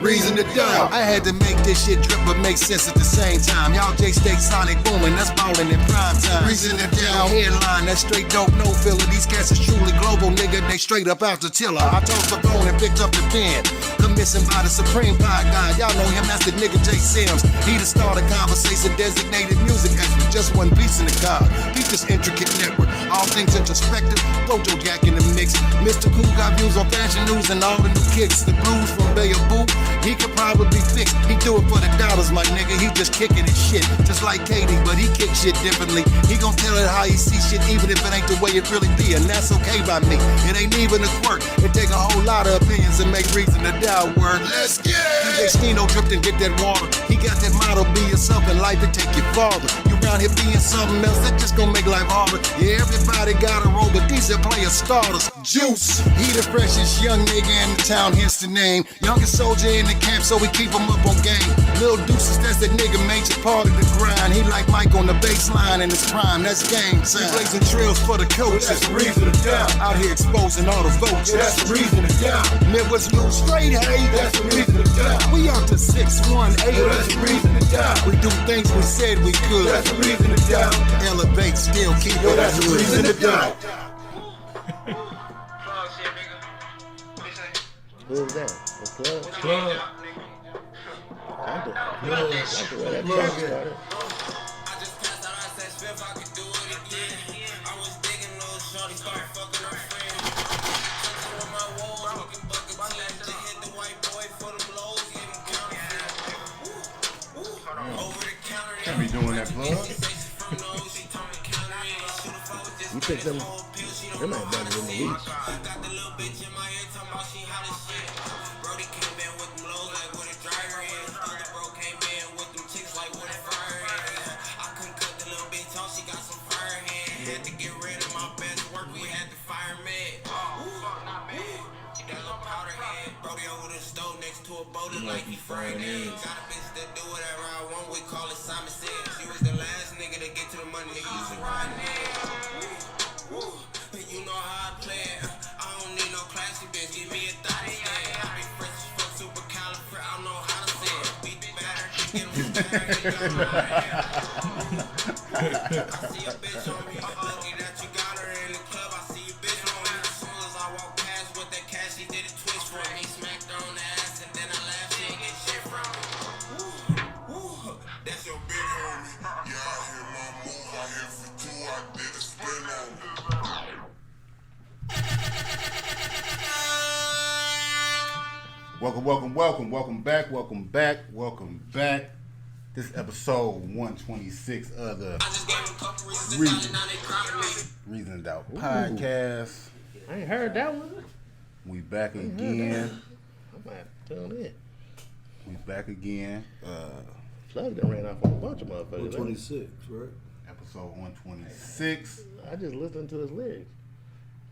Reason to die. I had to make this shit drip but make sense at the same time. Y'all J-State Sonic booming, that's ballin' in prime time. Reason to die. Headline, that straight dope, no filler. These cats is truly global, nigga. They straight up out the tiller. I tossed the bone and picked up the pen. Commissioned by the Supreme Pie God. Y'all know him, that's the nigga J. Sims. He the start of conversation, designated music expert. Just one piece in the car. Beat this intricate network. All things introspective. Gojo Jack in the mix. Mr. Cool got views on fashion news and all the new kicks. The blues from Bay of Boo. He could probably fix. He do it for the dollars, my nigga. He just kicking his shit. Just like Katie, but he kick shit differently. He gon' tell it how he see shit, even if it ain't the way it really be. And that's okay by me. It ain't even a quirk. It take a whole lot of opinions and make reason to die word. Let's get it! DJ Stino dripped and get that water. He got that motto, be yourself in life and take your father. You around here being something else, that just gon' make life harder. Yeah, everybody got a role, but these are player starters. Juice, he the freshest young nigga in the town, hence the name. Youngest soldier in the camp, so we keep him up on game. Lil Deuces, that's that nigga major part of the grind. He like Mike on the baseline in his prime, that's game time. He blazing trails for the coach, that's the reason to die. Out here exposing all the votes, that's the reason to die. Midwest Blue straight, hey, that's the reason to die. We out to 618, that's the reason to die. We do things we said we could, that's the reason to die. Elevate, still keep it, that's the reason to die. Who was that? The plug? Plug. I like the way that track started. Can't be doing that, plug. You think them ain't better than the Weeks. Like he Friday. Got a bitch that do whatever I want, we call it Simon Says. She was the last nigga to get to the money, nigga used to ride it. You know how I play it. I don't need no classy bitch, give me a thought stand. I be fresh as fuck, super caliber, I don't know how to say it. Beat the batter, get him I see a bitch on me, lucky that you got her in the club. I see a bitch on me, as soon as I walk past with that cash, she did a twist for me. Smacked her on the ass and then I laughed. That's your big homie. Yeah, I hear my move. I hear for two. I did a spin on me. Welcome back. This is episode 126 of the Reason to Doubt podcast. I ain't heard that one. We back again. I might have to tune in. We back again. Plug done ran off on a bunch of motherfuckers. 126, right? Episode 126. I just listened to his lyrics.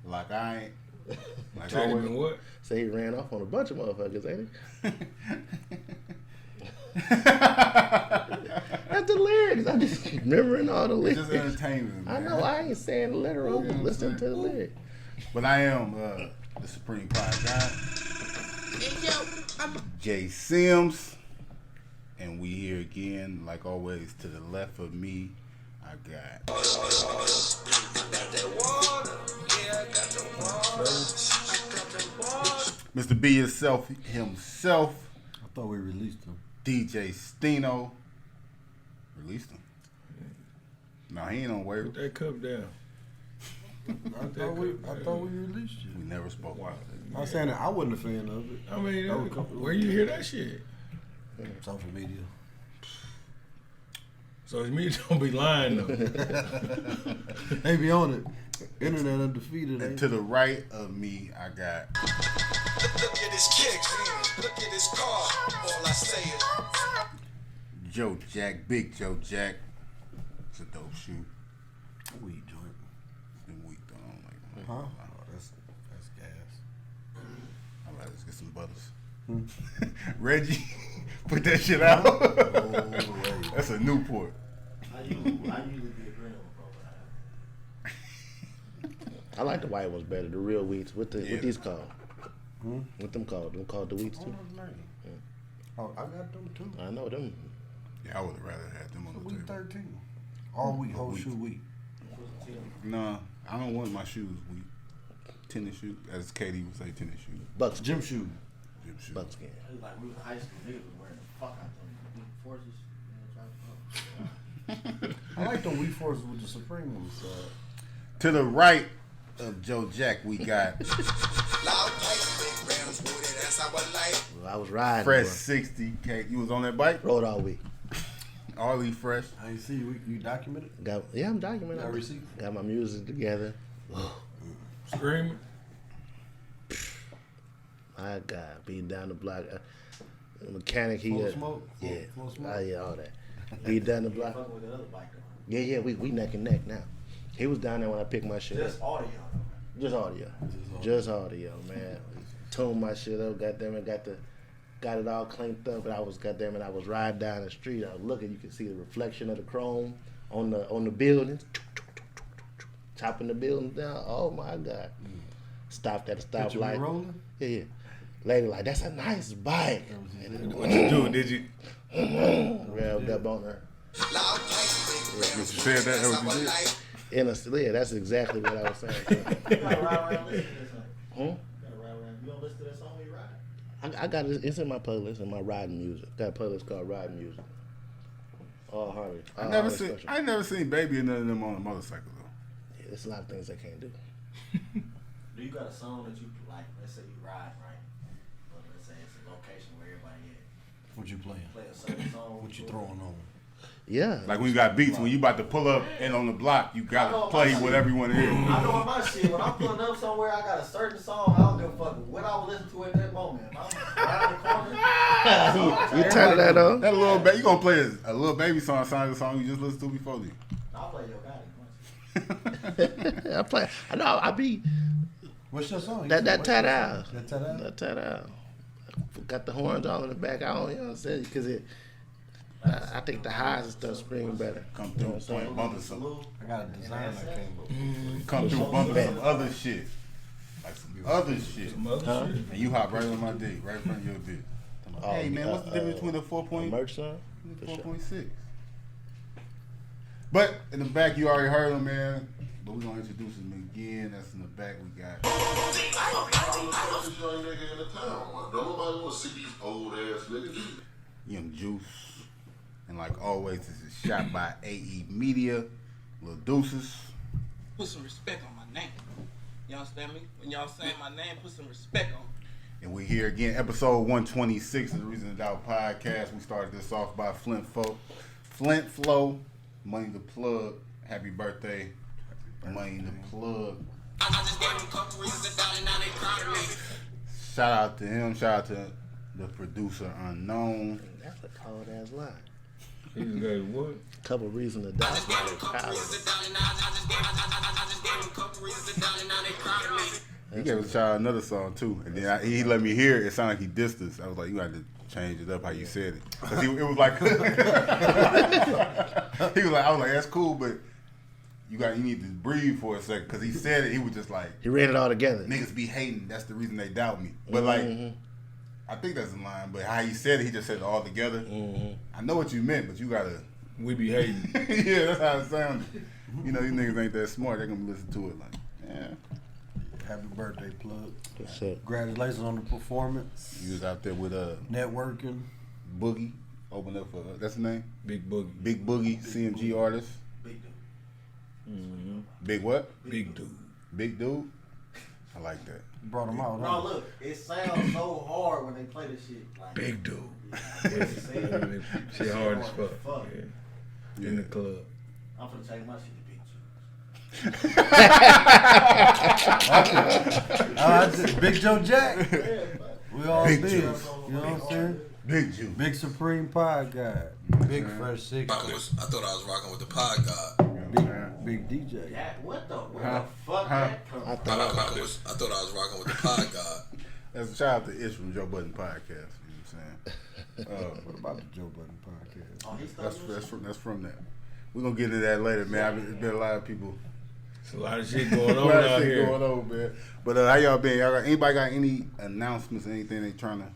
Like I ain't. Like Tell me what? Say he ran off on a bunch of motherfuckers, ain't he? That's the lyrics. I just remembering all the lyrics. It's just entertainment, man. I know. I ain't saying the literal. I'm just listening to the lyrics. But I am the Supreme Pie God. J. Sims. And we here again, like always, to the left of me, I got Mr. Be Yourself himself. I thought we released him. DJ Stino. Released him. No, he ain't on waiver. Put that cup down. I thought we released you. We never spoke about it. I was saying that I wasn't a fan of it. I mean, where you hear that shit? Social media. So it's me don't be lying though. They be on it. Internet undefeated. And to the right of me, I got. Look at his kicks. Look at his car. All I say is Joe Jack, Big Joe Jack. It's a dope shoe. Weed joint. It's weak though. I don't like it. Huh? Oh, that's gas. All right, let's get some butters. Reggie, put that shit out. That's a Newport. I usually be agreeing with I like the white ones better, the real wheats. What these called? What them called? Them called the wheats too? Oh, I got them too. I know them. Yeah, I would have rather had them on the Week table. 13. All week, whole shoe week. No, I don't want my shoes weak. Tennis shoes, as Katie would say, tennis shoes. Bucks. Gym shoe. Gym shoes. Buckskin. It was like we was in high school, niggas was wearing the fuck out them forces. I like the Wii Forces with the Supreme ones. To the right of Joe Jack, we got Loud pipes, big rims, wood, that's how I like. Well, I was riding. Fresh bro. 60. You was on that bike? Rode all week. Arlie Fresh. I ain't see you documented. I'm documenting. Got receipts? Got my music together. Screaming. My God, beat down the block. The mechanic, he Full smoke? yeah, Full smoke? oh yeah, all that. Beat down the block. Fucking with the other bike though. Yeah, we neck and neck now. He was down there when I picked my shit Just up. audio though. Just audio, man. Tuned my shit up. Goddamn it, got it all cleaned up. And I was riding down the street. I was looking. You could see the reflection of the chrome on the buildings. Chopping the buildings down. Oh my God. Stopped at a Picture me stoplight. rolling? Yeah. Lady like, that's a nice bike. What you do? Did you? Revved up on her. Loud pipes, big rims, You said that? That that's what how you I did? like. Yeah, that's exactly what I was saying. You gotta ride around listening to this song. Hmm? You gotta ride around. You don't listen to that song when you ride. I got it. It's in my playlist, in my riding music. Got a playlist called Riding Music. All Harley. I all never Harley seen. special. I ain't never seen Baby and none of them on a motorcycle though. Yeah, there's a lot of things I can't do. Do you got a song that you like? Let's say you ride, right? But let's say it's a location where everybody at. What you playing? Play a certain song. What you throwing on? Yeah. Like when you got beats, when you about to pull up and on the block, you I know gotta play my what shit. everyone is. I know my shit. When I'm pulling up somewhere, I got a certain song. I don't give a fuck what I would listen to at that moment. If I'm around the corner, You turn that on? That little you gonna play a little Baby song, sound the song you just listened to before then. I'll play Yo Gotti. I play. I know. I be What's your song? that What's tat your out. song? That tat out? That tat out. Got the horns all in the back. I don't, you know what I'm saying? Because I think the highs and stuff scream better. Come You know through, what I'm saying? bumping some. I got a design I came up with. Come through, bumping some other shit, like some other shit. Some other Huh? shit. And you hop right on my dick, right in front of your dick. Hey man, what's the difference between a 4.6? Merch song? For sure. 4.6. But in the back, you already heard him, man. But we're gonna introduce him again. That's in the back. We got This young nigga in the town, man. Don't nobody want to see these old ass niggas. Young Juice, and like always, this is shot by AE Media, Lil Deuces. Put some respect on my name. You understand me? When y'all saying my name, put some respect on it. And we're here again, episode 126 of the Reason to Doubt podcast. We started this off by Flint Flow, Money to Plug. Happy birthday, Money to Plug. I just gave them a couple reasons to doubt, and now they proud of me. Shout out to him. Shout out to the producer Unknown. That's a cold ass line. He just gave what? Couple reasons to I doubt. just gave them a couple reasons to doubt, and now I just gave them a couple reasons to doubt, and now they proud of me. He gave us shout out another song too, and then he let me hear it. It sounded like he dissed us. I was like, you had to change it up how you said it, because it was like he was like, I was like, that's cool, but you need to breathe for a second, because he said it. He was just like, He read it all together. niggas be hating. That's the reason they doubt me. But like, I think that's the line. But how he said it, he just said it all together. I know what you meant, but you gotta. We be hating. Yeah, that's how it sounded. You know, these niggas ain't that smart. They're gonna listen to it like, yeah. Happy birthday, Plug. What's up? Congratulations on the performance. You was out there with Networking. Boogie. Open up for that's the name. Big Boogie. Big Boogie, CMG artist. Big dude. Big what? Big dude. Big dude. I like that. Brought him out, No, huh? look, it sounds so hard when they play this shit. Like, Big dude. yeah, say Shit hard as fuck. Yeah. Yeah. In the club. I'm finna change my shit to Big Juice. Big Joe Jack. We all Big big. Juice. You know what I'm saying? Big Juice. Big Supreme Pod guy. Big Fresh 60. I thought I was rocking with the pod god. Big DJ. That, what the fuck Huh? that come I from? thought I thought I was rocking with the pod god. That's a shout out to Ish from Joe Budden Podcast. You know what I'm saying? What about the Joe Budden podcast? Oh, he started That's from that. We're gonna get into that later, man. There's been a lot of people. There's a lot of shit going A on lot of out shit here. going on, man. But how y'all been? Anybody got any announcements? Anything they trying to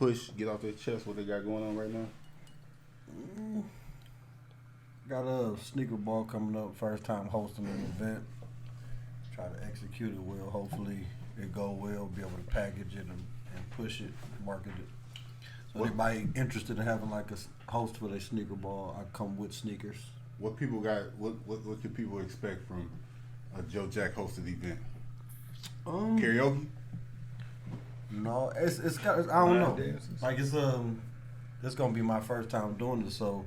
push, get off their chest what they got going on right now? Got a sneaker ball coming up. First time hosting an event. Try to execute it well. Hopefully it go well. Be able to package it and push it, market it. So anybody interested in having like a host for their sneaker ball, I come with sneakers. What people got? What can people expect from a Joe Jack hosted event? Karaoke? No, it's got. I don't know. dances. Like it's gonna be my first time doing this, so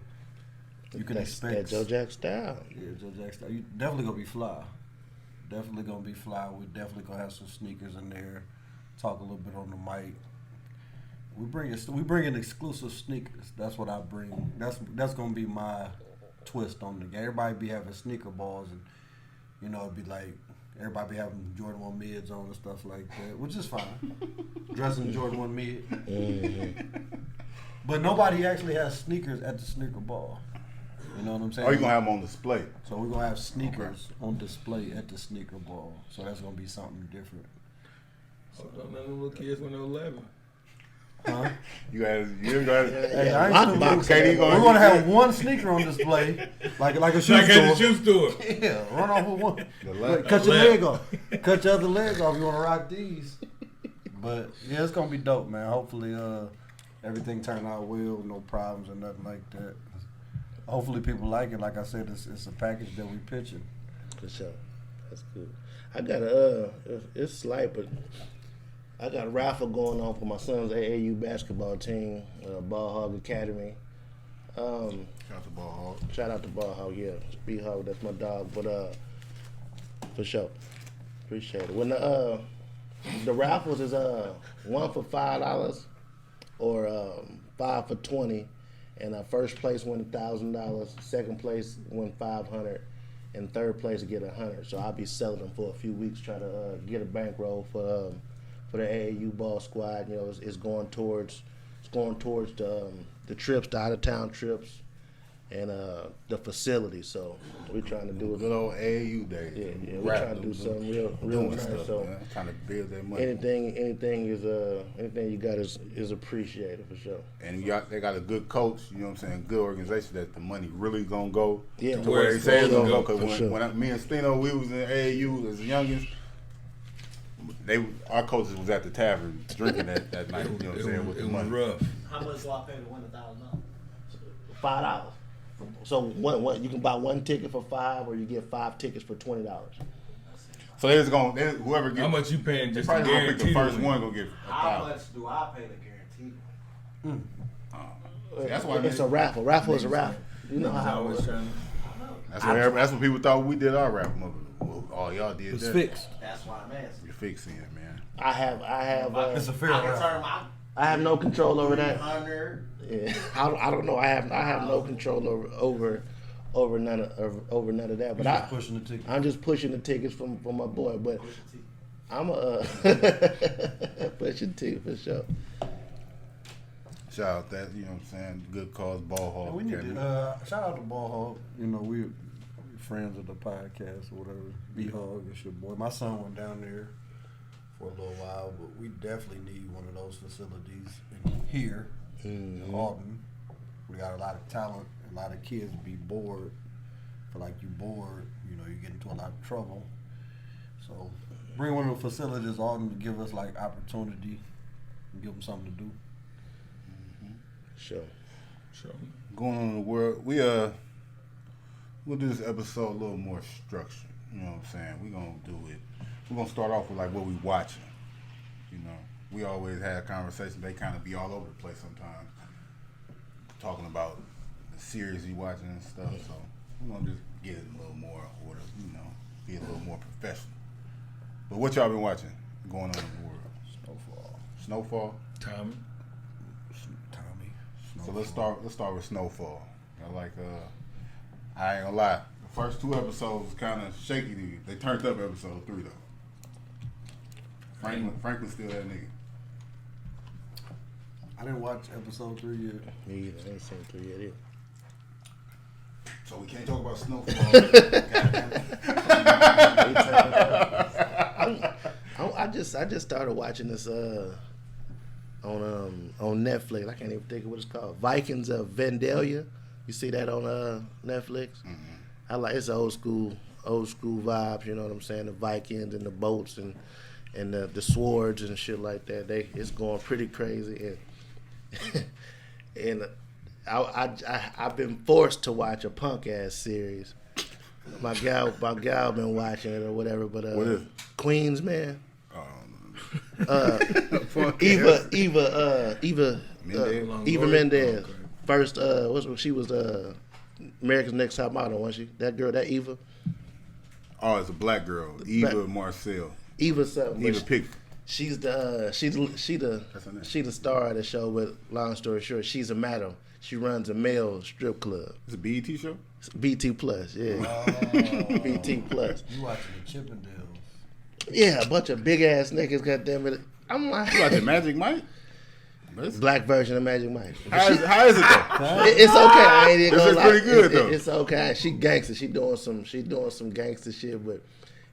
you can expect that Joe Jack style. Yeah, Joe Jack style. You definitely gonna be fly. Definitely gonna be fly. We're definitely gonna have some sneakers in there. Talk a little bit on the mic. We bring in exclusive sneakers. That's what I bring. That's gonna be my twist on the game. Everybody be having sneaker balls, and you know it'd be like everybody be having Jordan 1 mids on and stuff like that, which is fine. Dressing Jordan 1 mid. Mm-hmm. But nobody actually has sneakers at the sneaker ball. You know what I'm saying? Or you gonna have them on display? So we're gonna have sneakers on display at the sneaker ball. So that's gonna be something different. Hold on, none of them little kids when they're 11. Huh? You got. Hey, I ain't stupid. box. KD We're gonna have one sneaker on display, like a shoe Like at the store. shoe store. Yeah, run off with one. left. Cut your left. leg off. Cut your other legs off. You wanna rock these? But yeah, it's gonna be dope, man. Hopefully, everything turned out well, no problems or nothing like that. Hopefully, people like it. Like I said, it's a package that we pitching. For sure. That's good. I got it's slight, but I got a raffle going on for my son's AAU basketball team, Ball Hog Academy. Shout out to Ball Hog. Shout out to Ball Hog, yeah. Speed Hog, that's my dog. But for sure. Appreciate it. When the raffles is one for $5 or 5 for $20, and first place win $1,000, second place win $500, and third place get $100. So I'll be selling them for a few weeks, try to get a bankroll for the AAU ball squad. You know, it's going towards the trips, the out of town trips, and the facilities. So we're trying to do Good old AAU days. yeah, we're trying to do something real doing nice. stuff, So man. Trying to build that money. anything you got is appreciated for sure. And they got a good coach, you know what I'm saying, good organization that the money really gonna go Yeah, to where they say it's gonna go. for Because sure. when me and Stino, we was in AAU as the youngest, our coaches was at the tavern drinking that night, you know what I'm saying, with It the was money. rough. How much do I pay to win $1,000? $5. So one you can buy one ticket for $5, or you get 5 tickets for $20. So whoever gets, How much you paying they just to probably gonna pick guarantee the to first win? one gonna get How $1,000. much do I pay to guarantee one? See, that's why It's a raffle. Raffle is a raffle. You know I how it always works. trying that's what people thought we did our rap. Oh, y'all did It's that. fixed. That's why I'm asking. You're fixing it, man. I have It's a fair I can round. turn my I have no control over that. 100. Yeah, I don't know. I have no control over none of that. But Just pushing the ticket. I'm just pushing the tickets from my boy. But I'm pushing T for sure. Shout out that, you know what I'm saying, good cause, Ball Hall. We need to, shout out to Ball Hog. You know, we're friends of the podcast or whatever. B-Hog, it's your boy. My son went down there for a little while, but we definitely need one of those facilities here in Alton. We got a lot of talent, a lot of kids be bored. Feel like you bored, you know, you get into a lot of trouble. So bring one of the facilities Alton to give us like opportunity and give them something to do. Sure. Sure. Going on in the world, we'll do this episode a little more structured. You know what I'm saying? We're gonna start off with like what we watching. You know, we always have conversations. They kind of be all over the place sometimes, talking about the series you watching and stuff. So we're gonna just get it a little more order. You know, be a little more professional. But what y'all been watching going on in the world? Snowfall. Tommy. So let's start with Snowfall. I ain't gonna lie. The first 2 episodes was kind of shaky to you. They turned up episode 3 though. Franklin's still that nigga. I didn't watch episode 3 yet. Me either. I ain't seen 3 yet either. So we can't talk about Snowfall. I just started watching this on Netflix. I can't even think of what it's called. Vikings of Vandalia. You see that on Netflix? Mm-hmm. I like it's old school vibes. You know what I'm saying? The Vikings and the boats and the swords and shit like that. It's going pretty crazy and I've been forced to watch a punk ass series. My gal been watching it or whatever. But what is it? Queens, man. Eva Mendez. Okay. First, she was America's Next Top Model, wasn't she? That girl, that Eva. Oh, it's a black girl, Eva Marcel. Eva something. Eva Pickford. She's the star of the show. But long story short, she's a madam. She runs a male strip club. It's a BET show. It's BT Plus, yeah. BT Plus. You watching the Chippendales? Yeah, a bunch of big ass niggas. Goddamn it! I'm like, You watching Magic Mike? black version of Magic Mike. How is it though? It's okay. I ain't even This gonna is lie. pretty good, though. It's okay. She gangster. She doing some gangster shit, but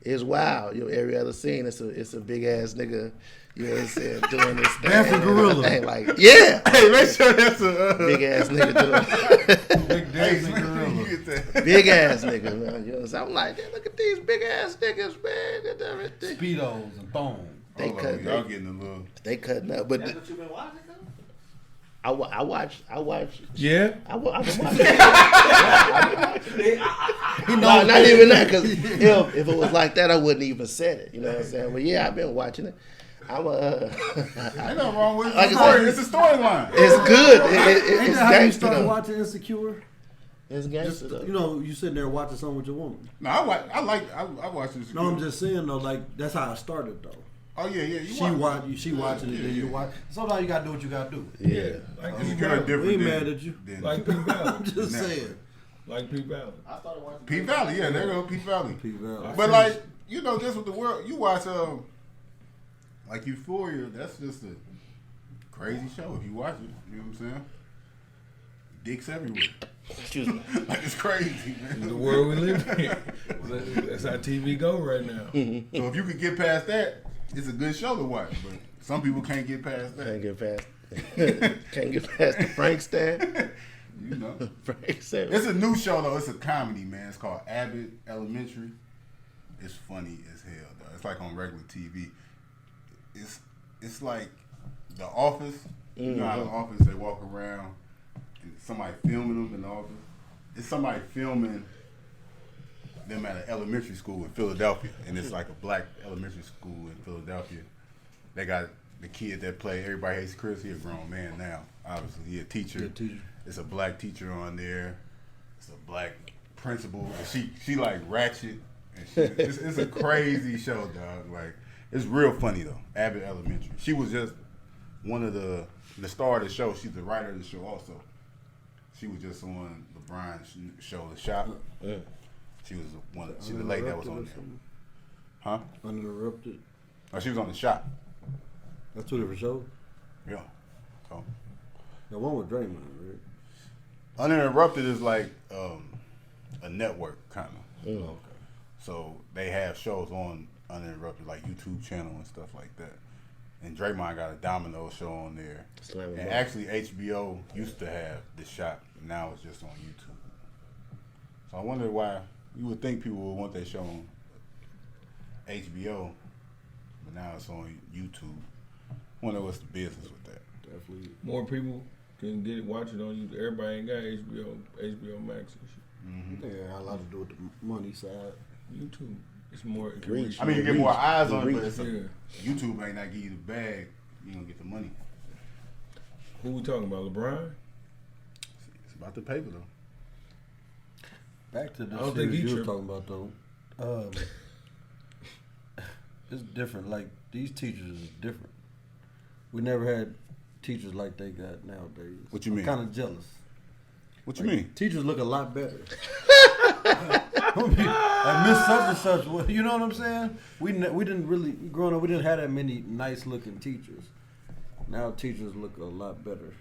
it's wild. You know, every other scene, it's a big ass nigga. You know what I'm saying? Doing this thing. Dancing gorilla. Hey, like, yeah. Hey, make sure that's a Big ass nigga doing. Big dancing gorilla. Big ass nigga, man. You know what I'm saying? I'm like, look at these big ass niggas, man. Get everything. Speedos and thongs. They Hold on, cut. y'all getting a little. They cutting up, but That's what you been watching, though? I watch. Yeah. I've been watching. No, not even that. Because if it was like that, I wouldn't even said it. You know what I'm saying? But yeah, I've been watching it. Ain't nothing wrong with it. Like I said, It's a storyline. It's good. Ain't It's that how you gangster started though. watching Insecure? It's gangster Just, though. you know, you sitting there watching something with your woman. No, I watch this. No, I'm just saying though, like that's how it started though. Oh yeah. She watching it, then you watch. Sometimes you gotta do what you gotta do. Yeah. Like It's P kind of Valley. different. We ain't than- mad at you. than- Like P Valley. I'm just Never. saying. Like P Valley. I started watching P Valley, yeah, there go P Valley. P Valley. But like, you know, just with the world, you watch like Euphoria. That's just a crazy show if you watch it. You know what I'm saying? Dicks everywhere. Excuse me. Like it's crazy, man. The world we live in. That's how TV go right now. So if you could get past that, it's a good show to watch. But some people can't get past that. Can't get past. Can't get past the Frank stand. You know, Frank stand. it's a new show though. It's a comedy, man. It's called Abbott Elementary. It's funny as hell, though. It's like on regular TV. It's like The Office. You know how The Office they walk around and somebody filming them in the office. It's somebody filming them at an elementary school in Philadelphia, and it's like a black elementary school in Philadelphia. They got the kid that played Everybody Hates Chris. He a grown man now. Obviously, he a teacher. Good teacher. It's a black teacher on there. It's a black principal. And she like ratchet. And it's a crazy show, dog. Like it's real funny though. Abbott Elementary. She was just one of the star of the show. She's the writer of the show also. She was just on LeBron's show, The Shop. Yeah. She was She's the lady that was on there. Huh? Uninterrupted. Oh, she was on The Shop. That's two different shows. Yeah. So The one with Draymond, right? Uninterrupted is like a network kind of. Mm. Okay. So they have shows on Uninterrupted, like YouTube channel and stuff like that. And Draymond got a Domino show on there. Slam And it up. actually HBO used to have The Shop, and now it's just on YouTube. So I wonder why you would think people would want that show on HBO, but now it's on YouTube. I wonder what's the business with that. Definitely. More people can watch it on YouTube. Everybody ain't got HBO Max and shit. Yeah, a lot to do with the money side. YouTube. It's more it can Reach. reach I mean, you get more eyes on it, but Yeah. YouTube ain't not give you the bag. You don't get the money. Who we talking about? LeBron? It's about the paper though. Back to the I don't think series he you were tripping. talking about though. It's different. Like these teachers is different. We never had teachers like they got nowadays. What you mean? I'm kind of jealous. What you mean? Teachers look a lot better. I miss such and such. Well, you know what I'm saying? We didn't really growing up. We didn't have that many nice looking teachers. Now teachers look a lot better.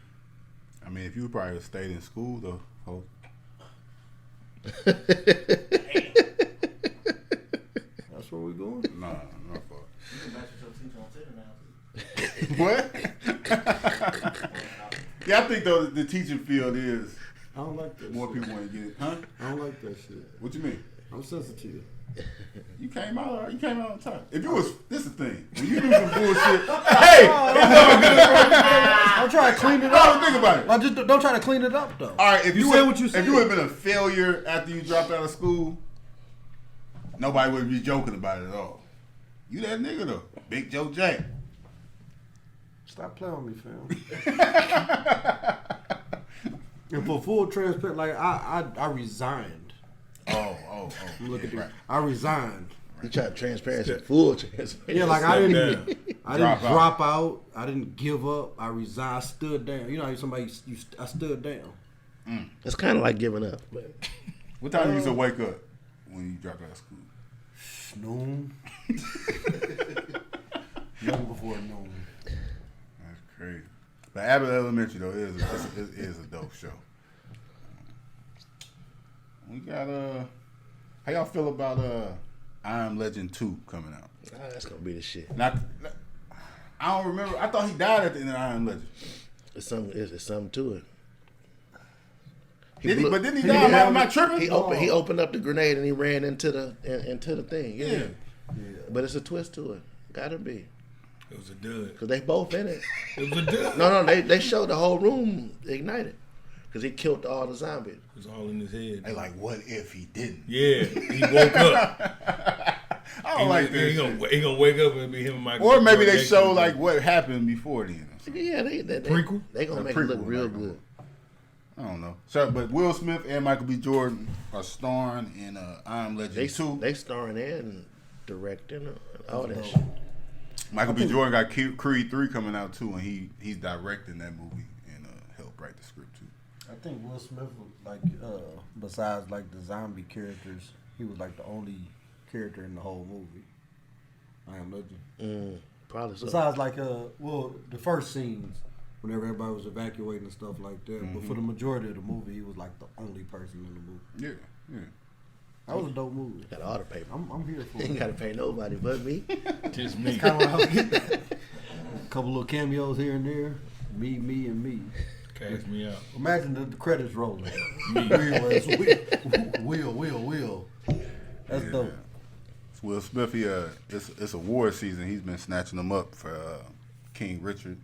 I mean, if you probably stayed in school though, Ho. That's where we going. Nah, not for. You can match with your teacher on Twitter now. What? Yeah, I think though the teaching field is I don't like that more shit. people want to get it. Huh? I don't like that shit. What you mean? I'm sensitive. You came out on top. If you was, this is the thing. When you do some bullshit, hey, I'm trying to clean it up. think about it. I just don't try to clean it up though. All right, if You you said would, what you said. if you would have been a failure after you dropped out of school, nobody would be joking about it at all. You that nigga though, Big Joe Jack. Stop playing with me, fam. And for full transparent, like I resigned. Oh. Look at right. this. I resigned. You try transparency, full transparency. Yeah, like I didn't Drop drop out. I didn't give up. I resigned. I stood down. You know how I stood down. It's kind of like giving up. But What time you used to wake up when you dropped out of school? Noon. Nothing before noon. That's crazy. But Abbott Elementary though is a dope show. We got how y'all feel about I Am Legend 2 coming out? that's gonna be the shit. Now, I don't remember. I thought he died at the end of I Am Legend. It's something to it. But didn't he die? Am I tripping? He opened up the grenade and he ran into the thing. Yeah. But it's a twist to it. Gotta be. It was a dud. Cause they both in it. It was a dud. No, they showed the whole room ignited. Cause he killed all the zombies. It was all in his head. They like, what if he didn't? Yeah, he woke up. I don't like this. He gonna wake up and be him and Michael. Or maybe they show like what happened before then. Yeah, they Prequel? They gonna A make it look prequel, real like, good. I don't know. So, but Will Smith and Michael B. Jordan are starring in I Am Legend 2. They starring and directing all that shit. Michael B. Jordan got Creed 3 coming out too, and he's directing that movie and helped write the script too. I think Will Smith was like, besides like the zombie characters, he was like the only character in the whole movie. I Am Legend. Probably so. Besides like, the first scenes, whenever everybody was evacuating and stuff like that. But for the majority of the movie, he was like the only person in the movie. Yeah. That was a dope movie. Got all the paper. I'm here for You ain't it. gotta pay nobody but me. Just me. Kind of a couple little cameos here and there. Me, and me. Cash me out. Imagine the credits rolling. Will. That's dope. Will Smith, it's award season. He's been snatching them up for King Richard.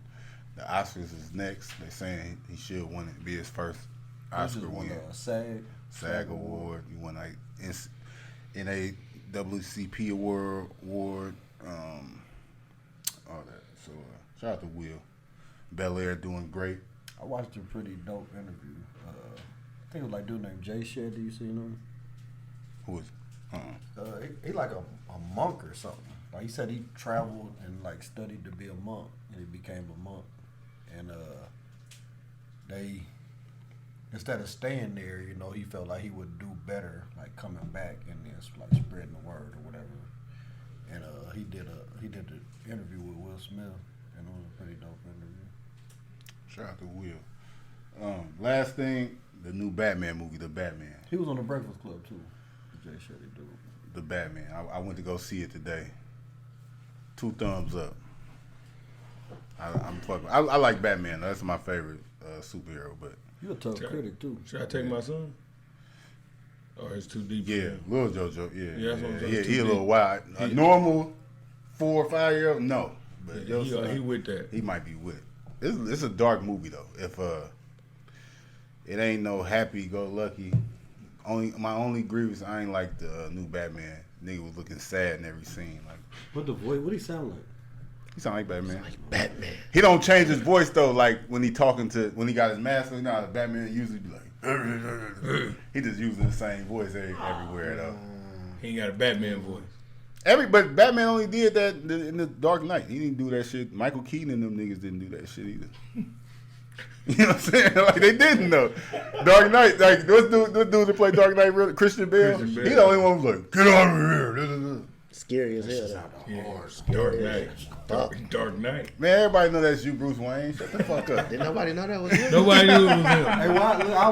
The Oscars is next. They're saying he should win it, be his first Oscar win. SAG award. He won like NAACP award, all that. So shout out to Will. Bel Air doing great. I watched a pretty dope interview. I think it was like a dude named Jay Shed. Do you see him? Who is it? He like a monk or something. Like he said he traveled and like studied to be a monk, and he became a monk. And they, instead of staying there, you know, he felt like he would do better, like coming back and then like spreading the word or whatever. And he did the interview with Will Smith, and it was a pretty dope interview. Shout out to Will. Last thing, the new Batman movie, The Batman. He was on the Breakfast Club too. Jay Shetty dude. The Batman. I went to go see it today. 2 thumbs up. I'm fucking. I like Batman. That's my favorite superhero. But You're a tough critic too. Should I take my son? Or it's too deep? yeah, little JoJo. Yeah, that's what I'm saying. Yeah, It's he too a little deep. wild. A normal 4 or 5 year old, no. But Yeah, your he son, with that. he might be with it. It's a dark movie though. If it ain't no happy go lucky. My only grievance, I ain't like the new Batman. Nigga was looking sad in every scene. Like What the voice? What he sound like? he sound like Batman. Batman. He don't change his voice though. Like when he got his mask, you know, how Batman usually be like. He just using the same voice everywhere though. He ain't got a Batman voice. But Batman only did that in the Dark Knight. He didn't do that shit. Michael Keaton and them niggas didn't do that shit either. You know what I'm saying? Like they didn't though. Dark Knight, like those dudes that play Dark Knight, Christian Bale. He the only one who was like, get out of here. Scary as hell. Dark Knight. Dark Knight. Man, everybody know that's you, Bruce Wayne. Shut the fuck up. Did nobody know that was him? Nobody knew it was him. Hey, I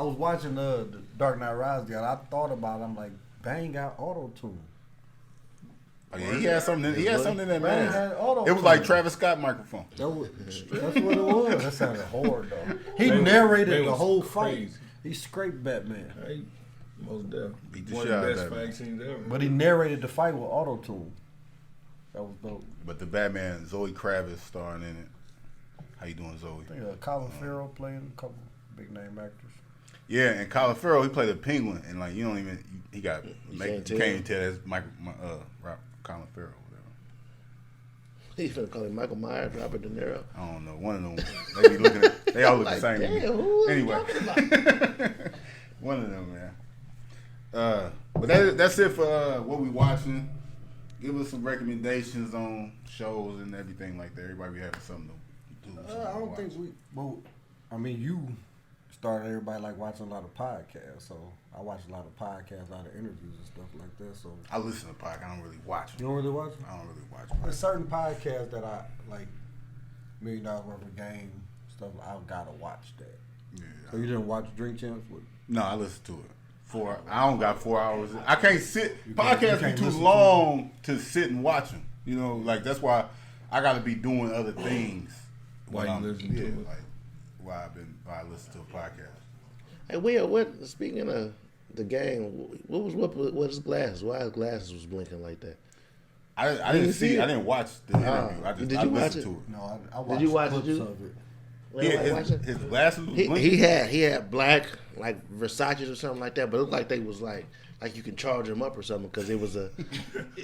was watching the Dark Knight Rises, and I thought about it. I'm like, Bang got auto tune. Oh yeah, he had something. He had something in that Man, man. had auto It was like Travis Scott microphone. That's what it was. That sounded hard though. He narrated the whole fight. crazy. He scraped Batman, Hey, most definitely. Beat the One shit of out the of best Batman. fight scenes ever. but he narrated the fight with auto tune. That was dope. But the Batman, Zoe Kravitz starring in it. How you doing, Zoe? I think Colin Farrell playing a couple big name actors. Yeah, and Colin Farrell, he played a penguin, and like you don't even he got You make, can't you tell. can't even tell that's Colin Farrell. Whatever. He's gonna call him Michael Myers, Robert De Niro. I don't know. One of them. They be looking at. They all look Like, the same. to me. damn, who is he Anyway, talking about? one of them, man. But that's it for what we watching. Give us some recommendations on shows and everything like that. Everybody be having something to do. I don't think we. Well, I mean, you started everybody like watching a lot of podcasts, so I watch a lot of podcasts, a lot of interviews and stuff like that. So I listen to podcasts. I don't really watch you them. don't really watch them? I don't really watch There's podcasts. certain podcasts that I like, $1 Million Worth of Game stuff. I gotta watch that. Yeah. So you didn't watch Drink Champs? With, No, I listen to it. I don't got 4 hours. I can't sit. You Podcasts can't be too listen to long to sit and watch them. You know, like that's why I got to be doing other things While you listen to it. Like while I listen to a podcast. Hey, Will, what? Speaking of the game, what his glasses? Why his glasses was blinking like that? I Did didn't you see see. it? I didn't watch the interview. Did I you watch listened it? to it. no, I watched you watch it, clips you? of it. Yeah, his glasses was blinking. He had black like Versace's or something like that, but it looked like they was like you can charge them up or something because it was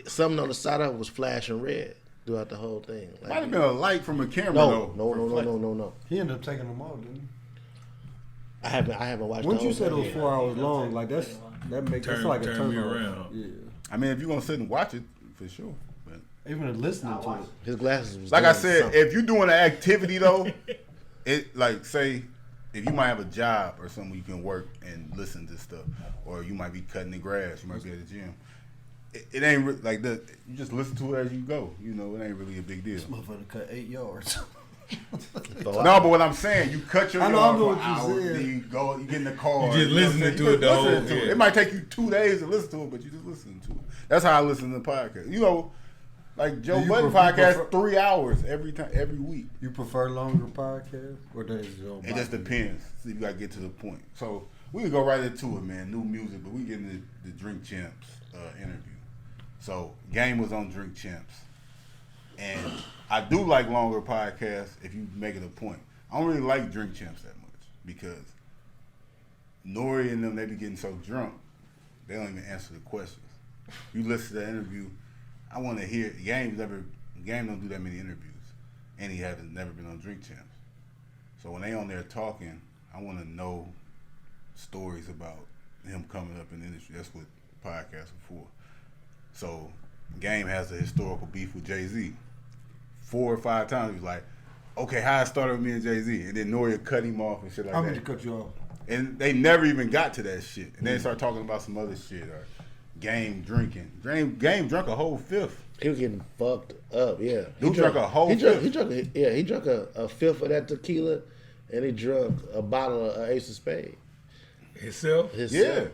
something on the side of it was flashing red throughout the whole thing. Like, Might have been a light from a camera no, though. no. He ended up taking them off, didn't he? I haven't watched. Once the you whole said it thing. was 4 hours long, like that makes it's like a turn me turn around. Yeah, I mean, if you're gonna sit and watch it, for sure. But even listening to it. His glasses was like I doing said, something. if you're doing an activity though, it like say if you might have a job or something you can work and listen to stuff, or you might be cutting the grass, you might be at the gym. It ain't like that. You just listen to it as you go. You know, it ain't really a big deal. This motherfucker cut 8 yards. No, but what I'm saying, you cut your I know yard for what an you hour, said. then you go, you get in the car. You just know what I'm listening saying? to You it just the whole- listening to it. yeah. It might take you 2 days to listen to it, but you just listen to it. That's how I listen to the podcast. You know, like Joe Do you Budden prefer- podcast, 3 hours every week. You prefer longer podcasts, or does your It just depends. See, you gotta get to the point. So we can go right into it, man. New music, but we get into the Drink Champs interview. So Game was on Drink Champs, and I do like longer podcasts if you make it a point. I don't really like Drink Champs that much because Nori and them, they be getting so drunk they don't even answer the questions. You listen to the interview, I want to hear. Game don't do that many interviews, and he hasn't never been on Drink Champs. So when they on there talking, I want to know stories about him coming up in the industry. That's what podcasts are for. So Game has a historical beef with Jay-Z. 4 or 5 times he's like, okay, how it started with me and Jay-Z. And then Nori cut him off and shit like I'm that. going to cut you off. And they never even got to that shit. And then they start talking about some other shit or Game drinking. Game drunk a whole fifth. He was getting fucked up. Yeah, Dude drank a whole He fifth. drank a fifth of that tequila, and he drank a bottle of Ace of Spades. Himself? Yeah.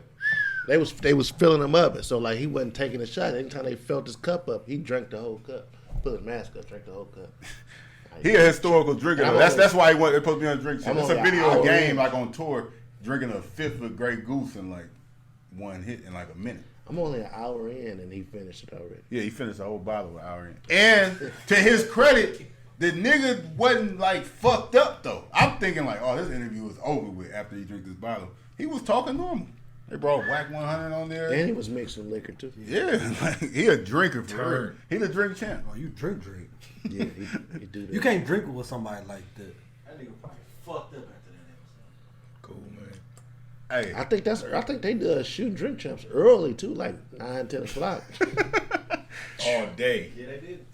They was filling him up, and so like he wasn't taking a shot. Anytime they filled his cup up, he drank the whole cup. Put his mask up, drank the whole cup. He a historical drinker. I'm Though. That's only- why he went. They're supposed to be on Drink Champs. I'm It's a only video an of hour Game in. like on tour drinking a fifth of Grey Goose in like one hit in like a minute. I'm only an hour in, and he finished it already. Yeah, he finished the whole bottle an hour in. And to his credit, the nigga wasn't like fucked up though. I'm thinking like, oh, this interview was over with after he drank this bottle. He was talking normal. They brought Whack 100 on there. And he was mixing liquor too. Yeah, like, he a drinker for real. He the drink champ. Oh, you drink. Yeah, he do that. You can't drink with somebody like that. That nigga probably fucked up after that episode. Cool, man. Hey, I think they do shoot drink champs early too, like 9-10 o'clock. All day. Yeah, they did.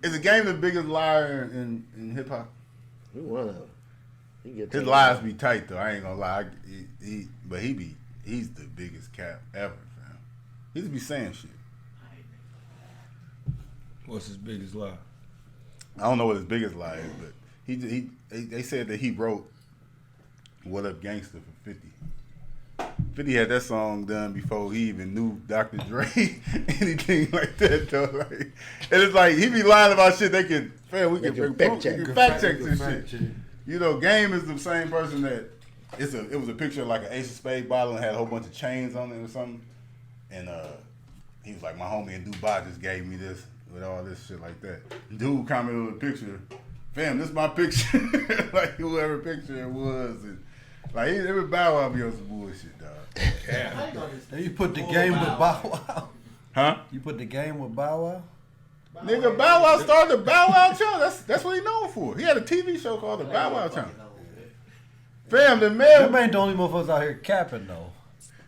is the Game the biggest liar in hip hop? We one of them. He get His taken. lies be tight though. I ain't gonna lie. He's the biggest cap ever, fam. He just be saying shit. What's his biggest lie? I don't know what his biggest lie is, but they said that he wrote "What Up Gangsta" for 50. 50 had that song done before he even knew Dr. Dre, anything like that though. Like, and it's like he be lying about shit. We can fact check this shit. You know, Game is the same person that it was a picture of like an Ace of Spades bottle and had a whole bunch of chains on it or something. And he was like, my homie in Dubai just gave me this with all this shit like that. Dude commented on the picture, fam, this is my picture. Like whoever picture it was, and like every Bow Wow be on some bullshit, dog. Yeah. And you put the game with Bow Wow. Huh? You put the game with Bow Wow. Nigga, Bow Wow started the Bow Wow channel. That's what he known for. He had a TV show called the Bow Wow channel. Fam, the man. Them ain't the only motherfuckers out here capping though.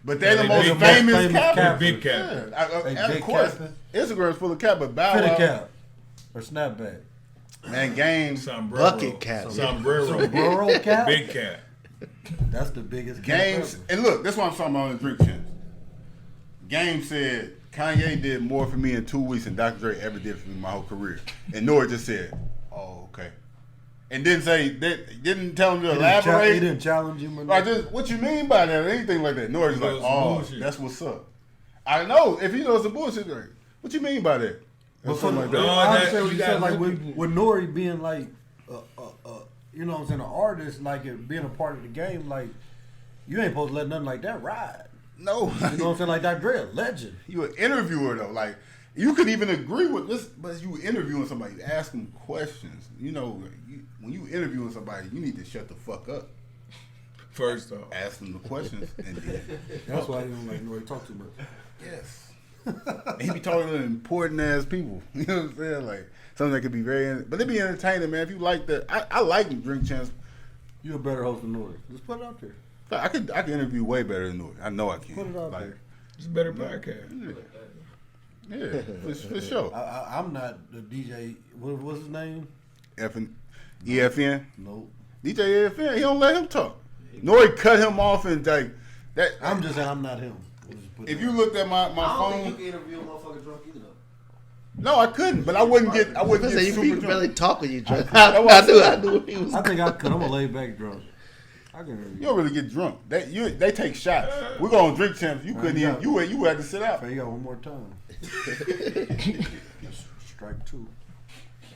But they're the most big famous cap. cappers. Big cap. Yeah, They of big course, capping. Instagram's full of cap, but Bow Fitted Wow, cap or snapback. man, Game, Sombrero. Bucket cap. Sombrero. Sombrero cap. Big cap. That's the biggest cap Games, ever. and look, that's what I'm talking about on the drink champs. Game said Kanye did more for me in 2 weeks than Dr. Dre ever did for me my whole career, and Nori just said, "Oh, okay," and didn't tell him to elaborate. He didn't challenge him. Like, just, what you mean by that? Or anything like that. Nori's like, Some oh, bullshit. that's what's up. I know if he knows some bullshit. Like, what you mean by that? Or something like that. No, I that- understand what you you said. gotta Like look with, people. with Nori being like, you know what I'm saying, an artist, like it being a part of the game, like you ain't supposed to let nothing like that ride. No, You know what I'm saying? Like Dr. Dre, a legend. you an interviewer though. Like you could even agree with this, but you interviewing somebody, you ask them questions. You know, when you interviewing somebody, you need to shut the fuck up. First off. Ask them the questions, and then That's why he don't like Nori talk too much. yes, and he be talking to important ass people. You know what I'm saying? Like something that could be but it be entertaining, man. If you like that, I like drink champs. You a better host than Nori. Just put it out there. I could interview way better than Nori. I know I can. Put it out Like, there. It's a better podcast. Yeah, for sure. I'm not the DJ. What's his name? EFN. Nope. DJ EFN. He don't let him talk. Nori cut him off and like that. I'm just saying I'm not him. We'll just put If it you out looked at my I don't think you phone, can interview a motherfucker drunk either, though. no, I couldn't. But I wouldn't get. I wouldn't Listen, get you super can barely drunk. talk when you drunk. That's what I I knew said. what he was. there. I think I could. I'm a laid back drunk. I can You don't really get drunk. They take shots. We go on drink champs. You couldn't even. You had to sit out. You got one more time. That's strike two.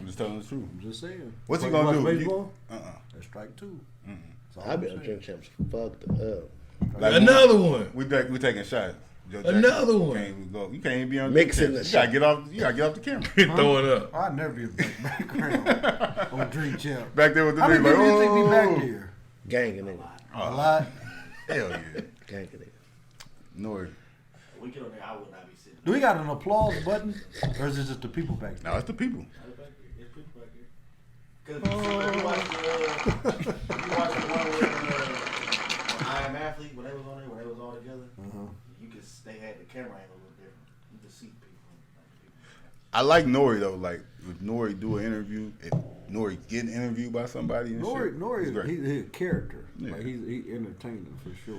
I'm just telling the truth. I'm just saying. What's he Watch gonna do? Baseball? Uh-uh. That's strike two. That's all I've I'm been on saying. drink champs fucked up. Like, Another one. We taking shots. Joe Jackson, Another one. You can't even go. You can't even be on Mixing drink the champs. You gotta get off the camera. Throw it up. I'd never be a background on Drink Champ. Back there with the How many nigga like, people do you think be back oh. there? Gang a nigga. A lot. Hell yeah. Gang a nigga. Nori. We get on there, I would not be sitting. Do we got an applause button? Or is it just the people back there? No, it's the people. There's people back here. Because if you watch the one with I Am Athlete, when they was on there, when they was all together, you could, they had the camera angle a little different. You could see people. I like Nori though. Like if Nori do an interview, if Nori get interviewed by somebody, and shit, it's Nori, great. he's a character. Yeah. Like he entertaining for sure.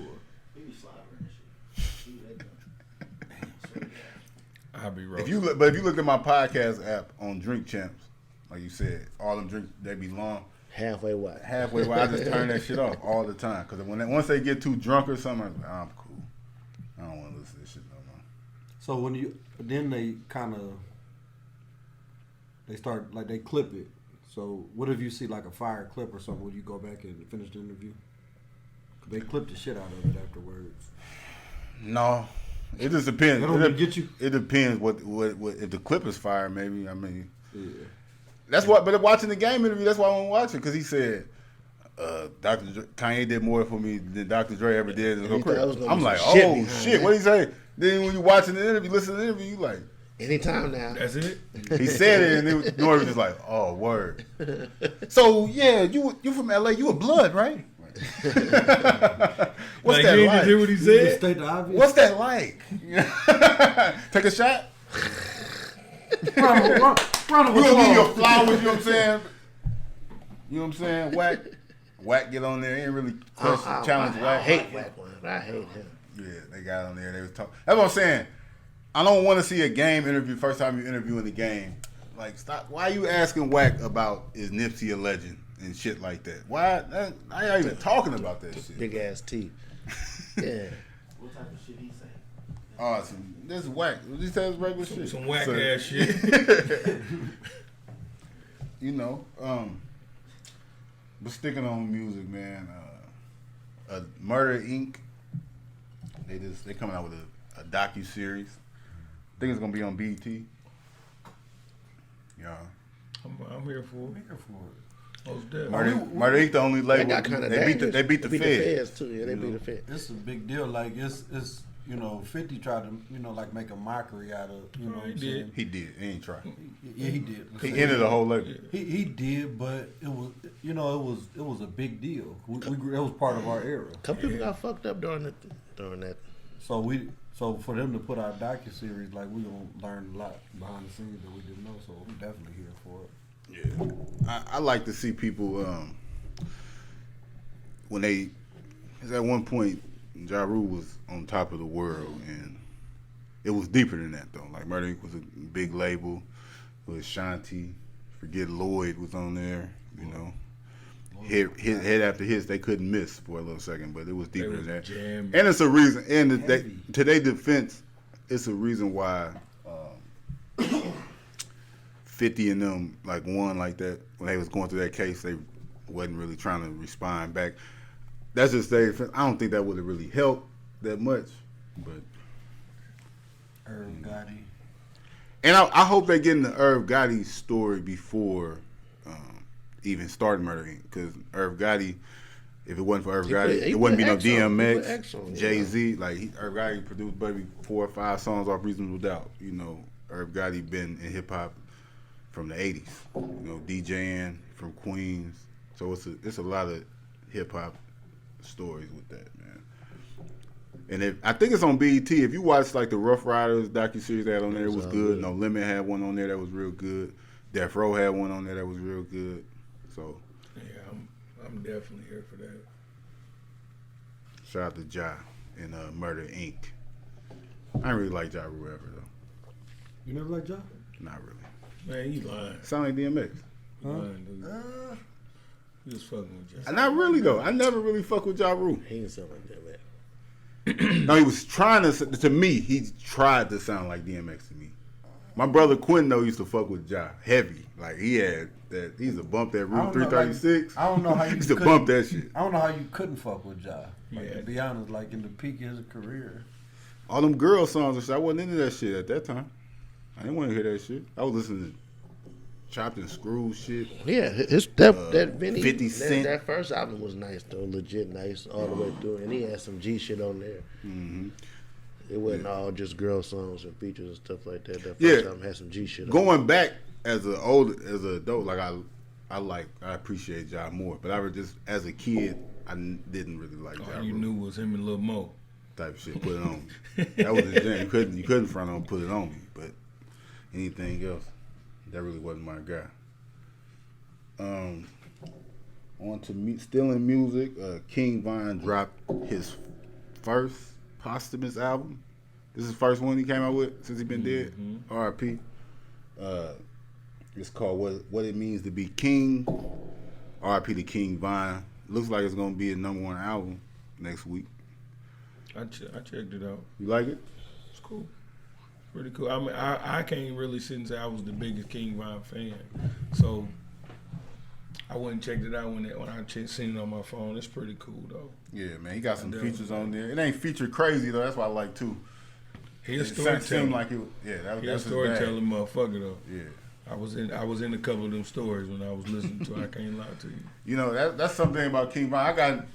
He be slobbering and shit. He that dumb. I'll be wrong. If you look at my podcast app on Drink Champs, like you said, all them drinks they be long. Halfway wide. Halfway, I just turn that shit off all the time because once they get too drunk or something, I'm like, I'm cool. I don't want to listen to this shit no more. So when then they kind of, they start, like they clip it. So what if you see like a fire clip or something? Would you go back and finish the interview? They clip the shit out of it afterwards. No, it just depends. That don't get you? It depends what if the clip is fire. Maybe I mean. Yeah. That's why, but watching the game interview, that's why I want to watch it because he said, Kanye did more for me than Dr. Dre ever did in his He thought it was career. gonna I'm be like, some shit oh behind shit, that. what did he say? Then when you watching the interview, listen to the interview, you like, Anytime now. That's it? he said it, and Nori was just like, oh word. So yeah, you from LA, you a blood, right? What's Like, that you like? didn't hear what he You just said? state the obvious. What's that like? Take a shot. round of We gonna give you a applause. flowers, you know what I'm saying? You know what I'm saying? Whack get on there. He ain't really challenge I Whack. hate Whack one. I hate him. Yeah, they got on there. They was talking. That's what I'm saying. I don't want to see a game interview. First time you interviewing the game, like stop. Why are you asking Whack about is Nipsey a legend and shit like that? Why? I ain't even talking about that shit. Big ass teeth. Yeah. What type of shit he say? Oh, this is whack. This is regular shit. Some whack ass shit. You know, but sticking on music, man. Murder Inc. They coming out with a docu series. I think it's gonna be on BET. Yeah. I'm here for it. Most definitely. Murder Inc. the only label. That got kinda They beat the Feds too. Yeah, they beat the Feds. It's a big deal. Like it's 50 tried to like make a mockery out of what I'm saying? He did. He ain't try. Yeah, he did. He ended the whole label. He did, but it was it was a big deal. It was part of our era. A couple people got fucked up during that. So for them to put out docuseries, like we gonna learn a lot behind the scenes that we didn't know. So I'm definitely here for it. Yeah, I like to see people when they. Cause at one point, Ja Rule was on top of the world, and it was deeper than that though. Like Murder Inc. was a big label. It was Shanti, Forget Lloyd was on there. You know, hit after hits, they couldn't miss for a little second, but it was deeper than that. Jamming. And it's a reason. And to their defense, it's a reason why 50 and them like won like that when they was going through that case. They wasn't really trying to respond back. That's just their defense. I don't think that would have really helped that much, but. Irv Gotti. And I hope they get into Irv Gotti's story before even starting Murder Inc. Because Irv Gotti, if it wasn't for Irv Gotti, it wouldn't be no DMX, Jay-Z. Like Irv Gotti produced maybe 4 or 5 songs off Reasonable Doubt. You know, Irv Gotti been in hip hop from the 80s. You know, DJing from Queens. So it's a lot of hip hop stories with that, man. And I think it's on BET. If you watch like the Rough Riders docuseries they had on there, it was good. No Limit had one on there that was real good. Death Row had one on there that was real good. So yeah, I'm definitely here for that. Shout out to Ja and Murder Inc. I ain't really like Ja Rule ever though. You never liked Ja? Not really. Man, you lying. Sound like DMX. You lying, dude. You was fucking with Ja. Not really though. I never really fuck with Ja Rule. He didn't sound like that, man. No, he was trying to me, he tried to sound like DMX to me. My brother Quinn though used to fuck with Ja heavy. Like he had that, he used to bump that Route 336. I don't know how you he used to bump that shit. I don't know how you couldn't fuck with Ja. Like, Yeah. to be honest, like in the peak of his career. All them girl songs and shit, I wasn't into that shit at that time. I didn't want to hear that shit. I was listening to Chopped and Screwed shit. Yeah, that Vinny, 50 Cent. that first album was nice though, legit nice all the way through, and he had some G shit on there. Mm-hmm. It wasn't all just girl songs and features and stuff like that. That Yeah. first album had some G shit. Going back as an adult, like I appreciate Ja more. But I was just as a kid, I didn't really like Ja. All you Rule. knew was him and Lil Mo. Type of shit. Put it on me. That was the jam. You couldn't front on Put It On Me. But anything else, that really wasn't my guy. On to still in music. King Von dropped his first posthumous album. This is the first one he came out with since he been dead. R.I.P. It's called What It Means to Be King. R.I.P. to King Von. Looks like it's gonna be a #1 album next week. I checked it out. You like it? It's cool. Pretty cool. I mean, I can't really sit and say I was the biggest King Von fan, so I went and checked it out when I seen it on my phone. It's pretty cool though. Yeah, man. He got some features on there. It ain't feature crazy though. That's what I like too. He a It storyteller. seemed like it. Yeah, He a that's his bag. storytelling motherfucker though. Yeah. I was in a couple of them stories when I was listening to. I can't lie to you. You know that's something about King Von. I got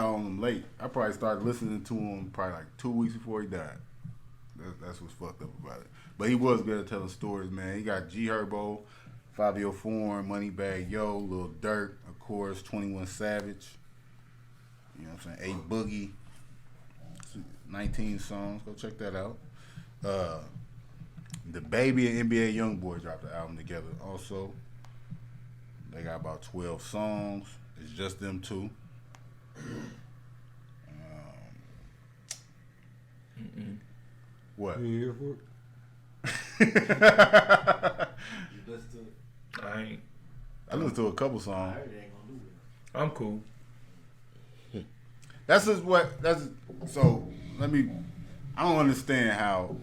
on him late. I probably started listening to him probably like 2 weeks before he died. That's what's fucked up about it. But he was good at telling stories, man. He got G Herbo, Fabio Foreign, Moneybagg Yo, Lil Durk, of course, 21 Savage. You know what I'm saying? A Boogie. 19 songs. Go check that out. The Baby and NBA Youngboy dropped the album together also. They got about 12 songs. It's just them two. What? You here for it? You listen to it? I ain't. I listened to a couple songs. I heard they ain't gonna do it. I'm cool. So I don't understand how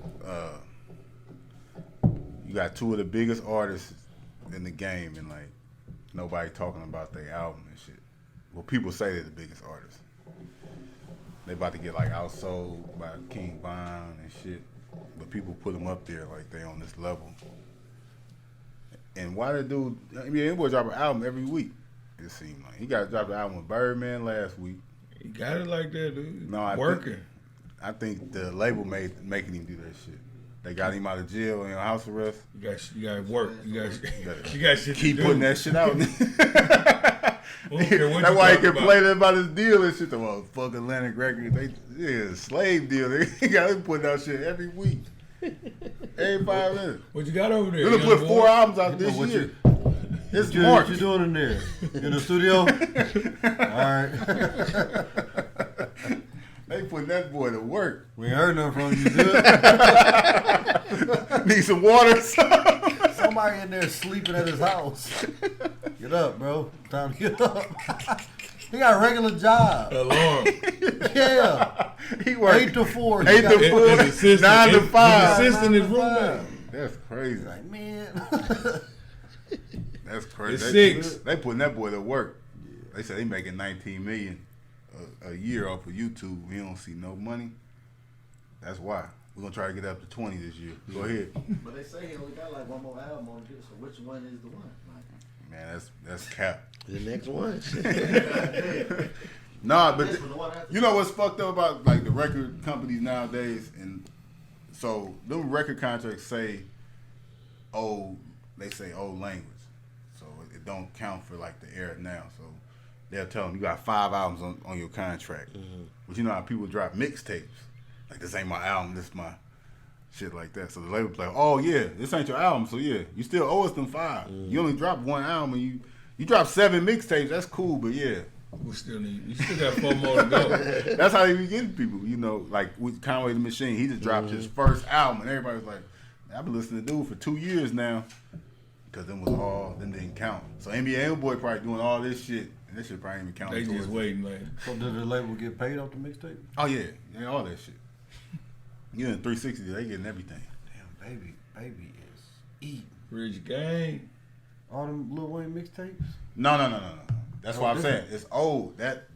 you got two of the biggest artists in the game and like nobody talking about their album and shit. Well, people say they're the biggest artists. They about to get like outsold by King Von and shit, but people put them up there like they on this level. And why the dude? I mean, that boy drop an album every week. It seemed like he got dropped an album with Birdman last week. He got it like that, dude. No, working. I think the label making him do that shit. They got him out of jail and house arrest. You got to work. You got shit. Keep to do. putting that shit out. That's That's why he complaining about his deal and shit. The motherfucking Atlantic Records, a slave deal. They got him putting out shit every week, every 5 minutes. What you got over there? We're gonna put 4 albums out this year. It's March. What you doing in there? In the studio? All right. They putting that boy to work. We ain't heard nothing from you. Good. Need some water. Somebody in there sleeping at his house. Get up, bro. Time to get up. He got a regular job. Alarm. Yeah. He works 8 to 4. 8 to 4. 9 to 5. His assistant is roommate. That's crazy. Like, man. That's crazy. It's 6. They putting that boy to work. They said they making $19 million a year off of YouTube. We don't see no money. That's why. We're going to try to get up to 20 this year. Go ahead. But they say he only got like one more album on it, so which one is the one? Like, Man, that's cap. The next one. Nah, but this one, the one after you know what's fucked up about like the record companies nowadays? And so them record contracts say old language. So it don't count for like the era now. So they'll tell them you got 5 albums on your contract. Mm-hmm. But you know how people drop mixtapes. Like, this ain't my album, this my shit like that. So the label play, oh yeah, this ain't your album, so yeah, you still owe us them 5. Mm-hmm. You only dropped 1 album and you dropped 7 mixtapes, that's cool, but yeah. You still got 4 more to go. That's how they be getting people, you know, like with Conway the Machine, he just dropped his first album and everybody's like, I've been listening to dude for 2 years now. Because them didn't count. So NBA Boy probably doing all this shit, and this shit probably ain't even count. They just waiting, man. So did the label get paid off the mixtape? Oh yeah, all that shit. You in 360, they getting everything. Damn, baby is eating. Rich Gang. All them Lil Wayne mixtapes? No. That's what I'm saying. It's old. That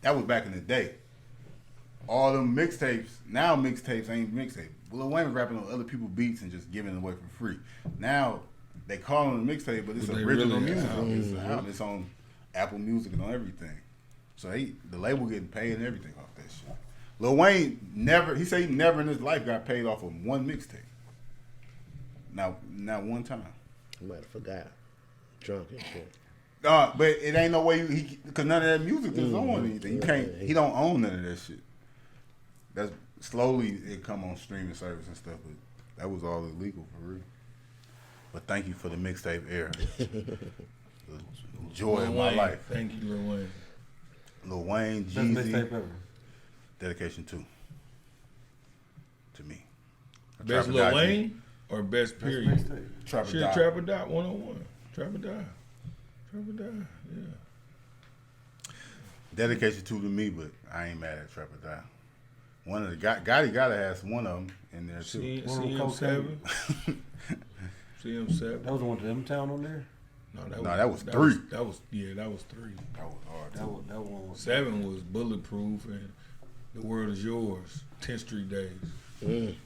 was back in the day. All them mixtapes, now mixtapes ain't mixtapes. Lil Wayne was rapping on other people's beats and just giving it away for free. Now they call it a mixtape, but it's original music. It's an album. It's on Apple Music and on everything. So the label getting paid and everything off that shit. Lil Wayne he said he never in his life got paid off of one mixtape. Not one time. I might have forgot. Drunk and shit. But it ain't no way because none of that music is on anything. You can't. He don't own none of that shit. That's slowly it come on streaming service and stuff, but that was all illegal for real. But thank you for the mixtape era. The joy of my life. Thank you, Lil Wayne. Lil Wayne, Best Jeezy. mixtape ever. Dedication 2. To me. Best Lil Wayne or best period? Best mixtape. Trap or Die. Trap or Die, 101. Trap or Die, yeah. Dedication 2 to me, but I ain't mad at Trap or Die. One of the Gotti gotta have one of them in there too. CM7. CM7. That was the one to M-Town on there? No, that was 3. That was 3. That was hard. That one was 7 was Bulletproof and The World Is Yours. 10th Street Days.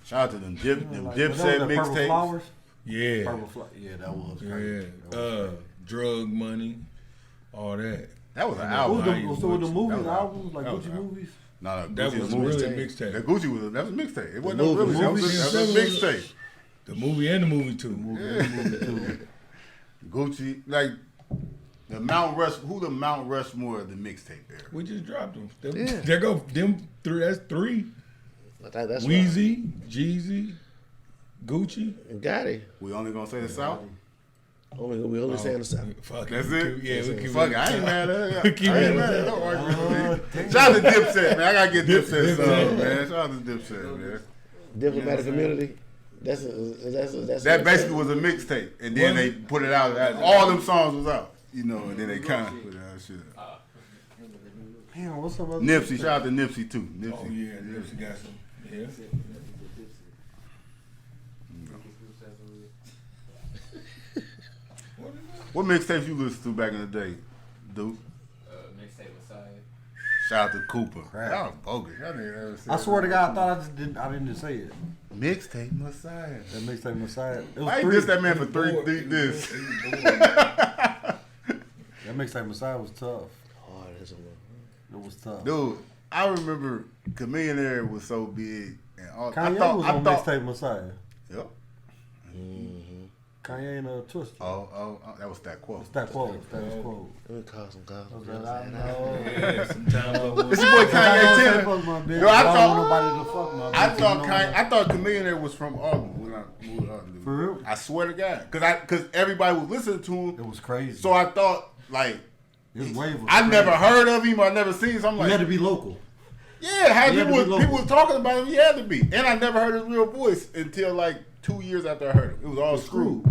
Shout out to them Dipset Purple mixtapes. Flowers? Yeah. Purple Flowers. Yeah, that was crazy. Yeah. Drug Money. All that. That was an album. So with the movies, was albums, like that was Gucci movies? No, that was really a mixtape. The Gucci that was a mixtape. It wasn't no really. That was a mixtape. The movie and the movie too. Gucci, like the Mount Rush. Who the Mount Rushmore of the mixtape era? We just dropped them. There go them 3. That's 3. That's Weezy, Jeezy, Gucci, and Gotti. We only gonna say the South. We only saying the South. Fuck That's it. it. We keep Fuck it. I ain't mad at it. Keep I ain't it. mad at it. Don't argue with me. Shout out to Dipset, man. I gotta get Dipset song, man. Shout out to Dipset, man. Diplomatic Community. That's that basically was a mixtape, and then they put it out. All them songs was out, you know, and then they kind of put that shit out. Damn, what's up? Nipsey, shout out to Nipsey too. Nipsey. Oh yeah, Nipsey got some. Yeah. What mixtapes you listen to back in the day, dude? Mixtape Messiah. Shout out to Cooper. Crap. That was bogus. Y'all niggas ever said I swear to that. God, I thought I didn't say it. Mixtape Messiah. That mixtape Messiah. It was Why you three. diss that man for three this? That mixtape Messiah was tough. Hard as a It was tough. Dude, I remember Chameleonaire was so big. And all, Kanye was on mixtape Messiah. Yep. Kanye and Twister. Oh, that was that quote. Status quo. Status quo. Let me call some guys. Yeah, sometimes It's your boy Kanye Tim. Fuck my bitch. Yo, I I don't thought- want nobody to fuck my bitch. I thought Chameleonaire was from Auburn when I moved to Auburn. Dude. For real? I swear to God, because everybody was listening to him. It was crazy. So I thought like His wave was I crazy. never heard of him. I never seen him. So I'm He like, had to be local. yeah, how He had to be local. people was talking about him. He had to be, and I never heard his real voice until like 2 years after I heard him. It was all screwed.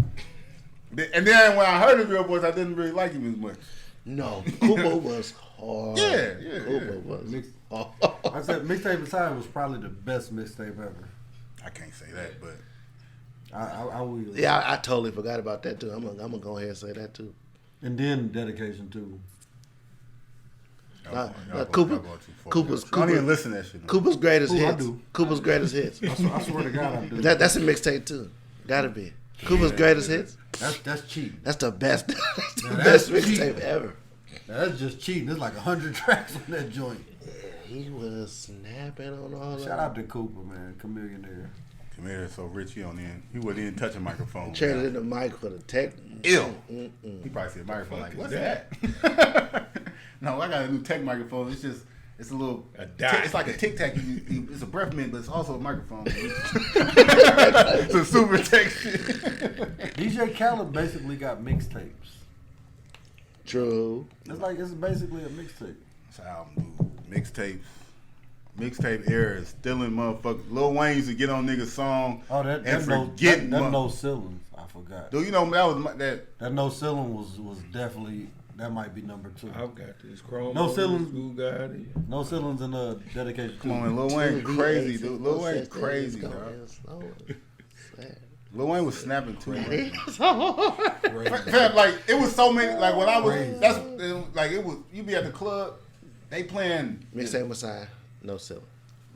And then when I heard his real voice, I didn't really like him as much. No, Cooper was hard. Yeah. Cooper was Mix- hard. I said mixtape Messiah was probably the best mixtape ever. I can't say that, but I will. Yeah, I totally forgot about that too. I'm gonna go ahead and say that too. And then dedication too. Cooper's I don't even listen to that shit. Cooper's greatest Ooh, I hits. do. Cooper's greatest hits. I swear to God, I do. That's a mixtape too. Gotta be. Cooper's greatest hits. That's cheating. That's the best. That's the Now, best that's mixtape cheating. ever. Now, that's just cheating. There's like 100 tracks on that joint. Yeah, he was snapping on all Shout out to Cooper, man. Chameleonaire. Chameleonaire so rich he wasn't even touching microphone. Traded in the mic for the tech. Ew. He probably said microphone like, what's that? No, I got a new tech microphone. It's a little, it's like a Tic Tac. It's a breath mint, but it's also a microphone. It's a super tech shit. DJ Khaled basically got mixtapes. True. It's basically a mixtape. It's an album, dude. Mixtape era is stealing motherfuckers. Lil Wayne used to get on niggas' song and forget that no ceilings. I forgot. Dude, you know that was that no ceiling was definitely that might be number 2. I've got this Chrome. No ceilings. School guide. No ceilings in the dedication. Come on, Lil Wayne crazy, dude. Lil Wayne crazy, dog. Lil Wayne was snapping too much. Fam, like it was so many. Like when I was, like it was. You be at the club, they playing Mixtape Messiah, no ceiling.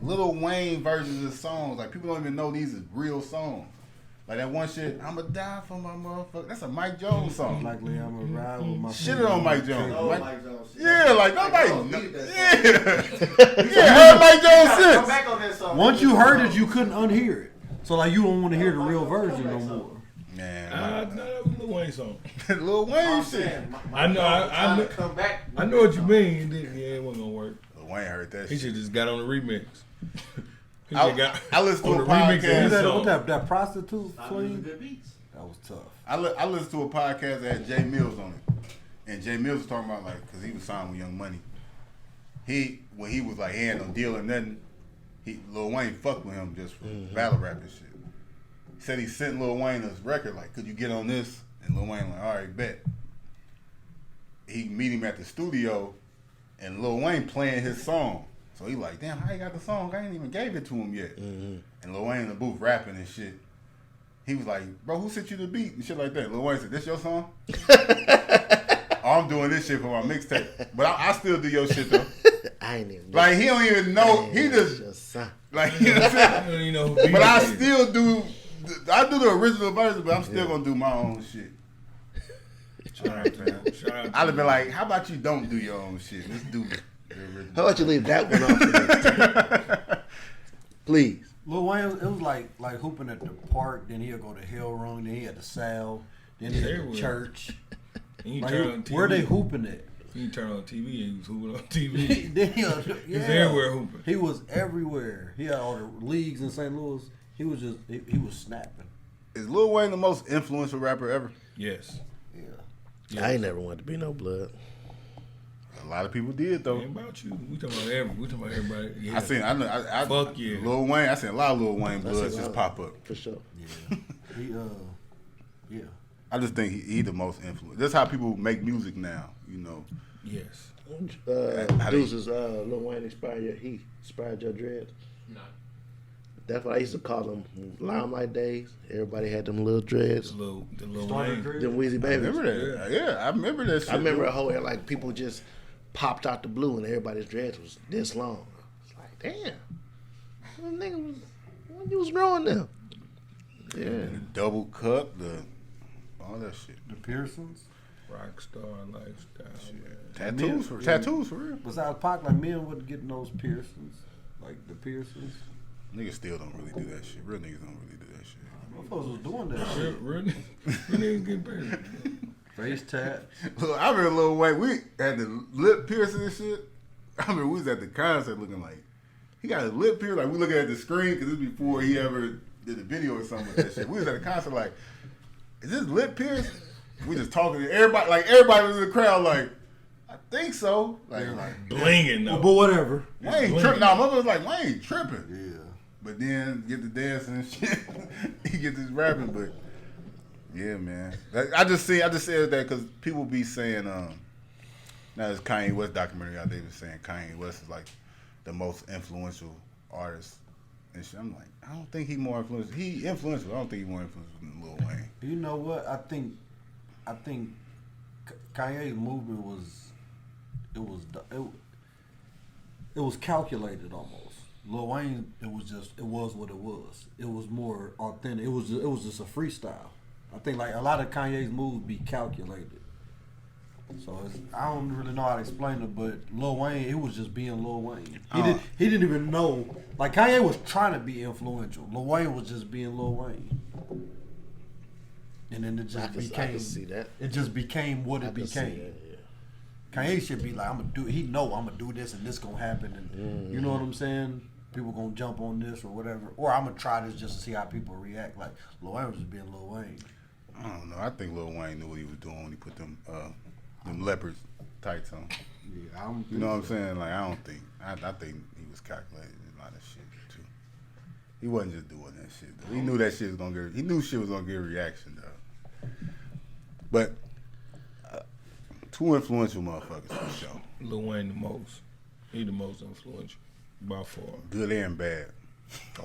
Lil Wayne versions of songs. Like people don't even know these is real songs. Like that one shit, I'ma die for my motherfucker. That's a Mike Jones song. Likely I'ma ride with my Shit on Mike Jones. Mike Jones shit. Yeah, like nobody. Mike Yeah, heard Mike Jones Come since. back on that song. Once you heard it, you couldn't unhear it. So like you don't want to hear the real version no more. Man, No, that was Lil Wayne song. Lil Wayne shit. I know. Come back. I know what you mean. It wasn't gonna work. Lil Wayne heard that He shit. should just got on the remix. He I just got listened to on a the remix of podcast. his song. That prostitute Some swing? good beats. That was tough. I listened to a podcast that had Jay Mills on it, and Jay Mills was talking about like because he was signed with Young Money. When he was like he had no deal or nothing, Lil Wayne fucked with him just for battle rap and shit. He said he sent Lil Wayne his record like, could you get on this? And Lil Wayne like, all right, bet. He meet him at the studio, and Lil Wayne playing his song. So he like, damn, how you got the song? I ain't even gave it to him yet. And Lil Wayne in the booth rapping and shit. He was like, bro, who sent you the beat and shit like that? Lil Wayne said, this your song? I'm doing this shit for my mixtape. But I still do your shit though. I ain't even. Like he don't even know. He just like you know what I'm saying? You know who beat But I it. still do. I do the original version, but I'm still gonna do my own shit. Shout out to him. Shout out to I'd have been him. like, how about you don't do your own shit? Let's do the original. How about you leave that one off? Please. Lil Wayne, it was like hooping at the park. Then he'll go to Hell Rung. Then he had the Sal. Then he had the Everywhere. church. And you Like, turn on TV. where they hooping at? You turn on TV and he was hooping on TV. Then He was everywhere hooping. He was everywhere. He had all the leagues in St. Louis. He was just he was snapping. Is Lil Wayne the most influential rapper ever? Yes. Yeah. I ain't never wanted to be no blood. A lot of people did though. Ain't about you. We talking about everybody. Yeah. I Fuck yeah. Lil Wayne. I seen a lot of Lil Wayne I bloods seen a just lot. pop up. For sure. Yeah. He yeah. I just think he the most influential. That's how people make music now. You know, Yes. Deuces, Lil Wayne inspired your dreads. No. That's what I used to call them Limelight days. Everybody had them little dreads. The little Started Wayne. dread? Them Weezy I Babies. remember that. Yeah, I remember that shit. I remember a whole like people just popped out the blue and everybody's dreads was this long. It's like, damn. When nigga was when you was growing them. Yeah. The double cup, all that shit. The Pearsons. Rockstar lifestyle. Man. Tattoos for real. Besides Pac, like men wasn't getting those Pearsons, like the Pearsons. Niggas still don't really do that shit. Real niggas don't really do that shit. Motherfuckers was doing that shit. Really? Niggas get paid. Face tat. Look, I remember Lil Wayne, we had the lip piercing and shit. I remember we was at the concert looking like, he got his lip pierced, like we looking at the screen, because this was before he ever did a video or something with that shit. We was at the concert like, is this lip pierced? We just talking to everybody, like everybody was in the crowd like, I think so. Like Blinging though. But whatever. Wayne tripping. Nah, mother was like, Wayne tripping. Yeah. But then get the dancing and shit. He get this rapping, but yeah, man. I just said that because people be saying, now this Kanye West documentary out there, they been saying Kanye West is like the most influential artist and shit. I'm like, I don't think he more influential. He influential. I don't think he more influential than Lil Wayne. You know what? I think Kanye's movement it was calculated almost. Lil Wayne, it was what it was. It was more authentic. It was just a freestyle. I think like a lot of Kanye's moves be calculated. So I don't really know how to explain it, but Lil Wayne, it was just being Lil Wayne. He didn't even know. Like Kanye was trying to be influential. Lil Wayne was just being Lil Wayne. And then it just became. I can see that. It just became what it became. That, yeah. Kanye should be like, I'm gonna do. He know I'm gonna do this and this gonna happen, and you know what I'm saying. People gonna jump on this or whatever, or I'm gonna try this just to see how people react. Like Lil Wayne was just being Lil Wayne. I don't know. I think Lil Wayne knew what he was doing when he put them leopard tights on. Yeah, I don't. You know what I'm saying? Like I think he was calculating a lot of shit too. He wasn't just doing that shit though. He knew that shit was gonna get. He knew shit was gonna get a reaction though. But two influential motherfuckers for sure. Lil Wayne the most. He the most influential by far. Good and bad.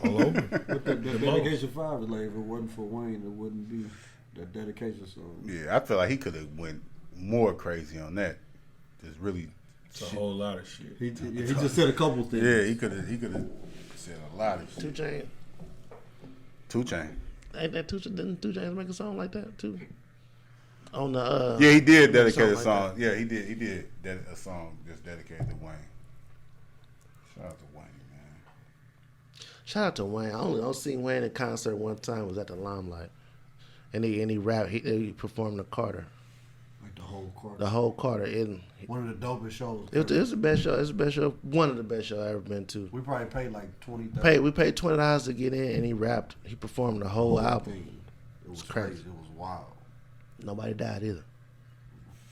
All over. But the Dedication 5 is like, if it wasn't for Wayne, it wouldn't be that dedication song. Yeah, I feel like he could have went more crazy on that. Just really. It's a whole lot of shit. He just said a couple things. Yeah, he could have said a lot of shit. 2 Chainz. 2 Chainz. Ain't that didn't 2 Chainz make a song like that too? On the yeah, he did dedicate a like song. that. Yeah, he did a song just dedicated to Wayne. Shout out to Wayne, man. Shout out to Wayne. I only seen Wayne in concert one time. It was at the Limelight, and he rapped. He performed the Carter. Like the whole Carter. The whole Carter. One of the dopest shows. It's the best show. It's the best show. One of the best shows I ever been to. We probably paid like $20. We paid $20 to get in, and he rapped. He performed the whole album. Thing. It was crazy. crazy. It was wild. Nobody died either.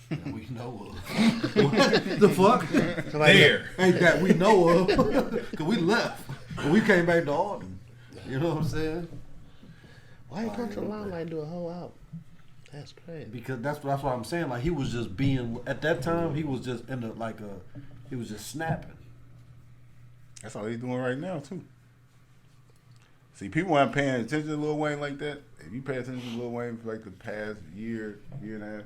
That we know of. The fuck? There. Ain't that we know of? Because we left. And we came back to Alden. You know what I'm saying? Why you come to the Limelight and do a whole album? That's crazy. Because that's what I'm saying. Like he was just being at that time. He was just he was just snapping. That's all he's doing right now too. See, people aren't paying attention to Lil Wayne like that. If you pay attention to Lil Wayne for like the past year and a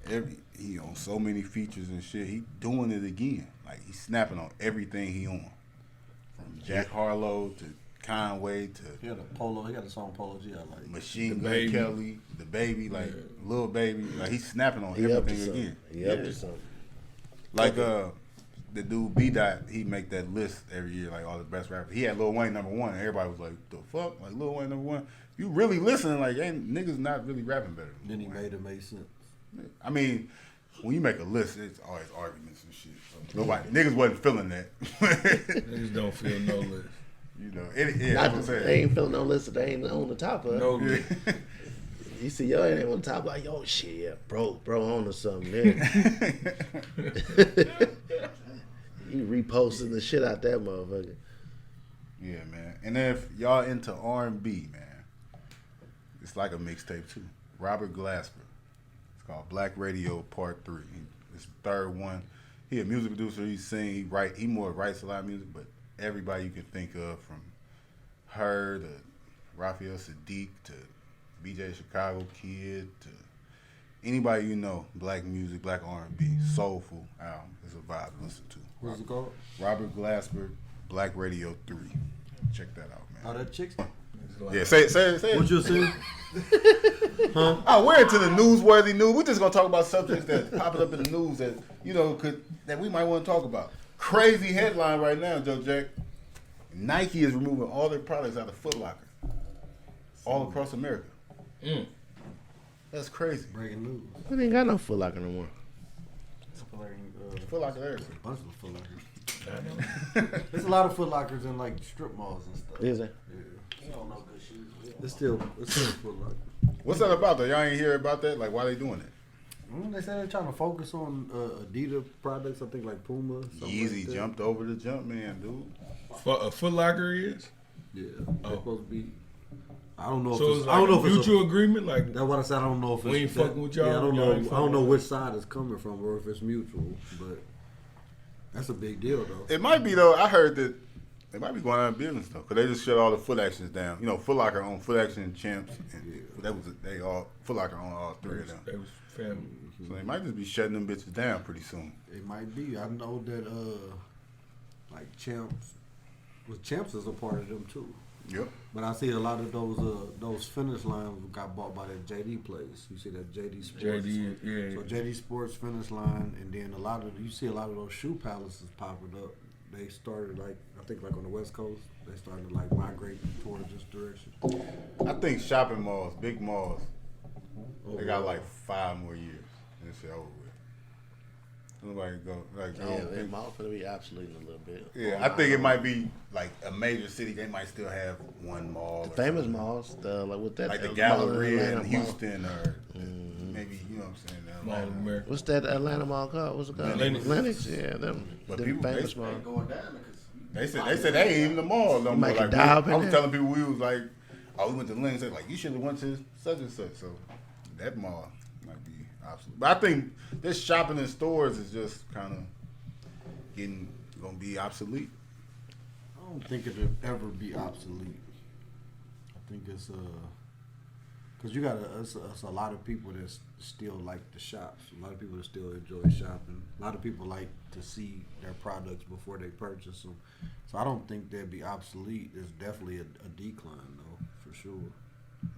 half, he on so many features and shit. He doing it again. Like he's snapping on everything he on, from Jack Harlow to Conway to He had a polo. He got a song Polo G. I like. Machine The Gun Baby. Kelly, the baby, like Lil Baby. Like he's snapping on He up to everything something. again. He up to something. Like the dude B Dot, he make that list every year, like all the best rappers. He had Lil Wayne number 1, and everybody was like, "The fuck?" Like Lil Wayne number 1. You really listening? Like, ain't niggas not really rapping better. Then he made it make sense. I mean, when you make a list, it's always arguments and shit. So nobody niggas wasn't feeling that. Niggas don't feel no list. You know, yeah, that's what I'm saying. They ain't feeling no list. They ain't on the top of it. No list. You see your ain't on the top like, yo, shit, yeah, bro on to something there. You reposting the shit out that motherfucker. Yeah, man. And then if y'all into R&B, man, it's like a mixtape too. Robert Glasper. It's called Black Radio Part 3. his third one. He a music producer. He sing. He more writes a lot of music, but everybody you can think of from her to Raphael Sadiq to BJ Chicago Kid to anybody you know, black music, black R&B, soulful album is a vibe to listen to. What's it called? Robert Glasper, Black Radio 3. Check that out, man. Oh, that chick's. Yeah, say it. What you say? Huh? Oh, we're into the newsworthy news. We're just gonna talk about subjects that popping up in the news that that we might want to talk about. Crazy headline right now, Joe Jack. Nike is removing all their products out of Foot Locker, all across America. That's crazy. Breaking news. We ain't got no Foot Locker no more. Foot Locker there. A bunch of Foot Lockers. There's a lot of Foot Lockers in like strip malls and stuff. Is it? Yeah. You don't know good shoes. It's still Foot Locker. What's that about though? Y'all ain't hear about that? Like, why they doing it? They said they're trying to focus on Adidas products. I think like Puma. Yeezy like that. jumped over the jump, man, dude. A Foot Locker is? Yeah. They're supposed to be. I don't know. So if it's I don't know like a if it's mutual agreement? Like, that's what I said. I don't know if we ain't it's fucking with y'all. Yeah, I don't y'all know. ain't I fucking don't know with which side it's coming from or if it's mutual. But that's a big deal, though. It might be though. I heard that they might be going out of business though, because they just shut all the Foot Actions down. You know, Foot Locker owned Foot Action and Champs, and Foot Locker owned all three of them. They was family. So they might just be shutting them bitches down pretty soon. It might be. I know that like Champs is a part of them too. Yep. But I see a lot of those finish lines got bought by that JD place. You see that JD Sports. JD, yeah. So JD Sports finish line, and then you see a lot of those shoe palaces popping up. They started I think on the West Coast. They started to migrate towards this direction. I think shopping malls, big malls, they got like 5 more years and it's over with. Nobody go like. They might gonna be obsolete in a little bit. Yeah, I think it might be like a major city. They might still have one mall. The famous malls, like the Galleria in Houston, or maybe what I'm saying. Mall of America. What's that Atlanta mall called? What's it called? Lennox. Yeah, them people- famous they- malls. Going down because They said they ain't even the mall no more. might get Like, dialed up in I was there. telling people we was like, we went to Lennox. They like, you should have went to such and such. So that mall might be obsolete. But I think this shopping in stores is just kind of gonna be obsolete. I don't think it'll ever be obsolete. I think it's because it's a lot of people that still like the shops. A lot of people that still enjoy shopping. A lot of people like to see their products before they purchase them. So I don't think they'd be obsolete. There's definitely a decline though, for sure.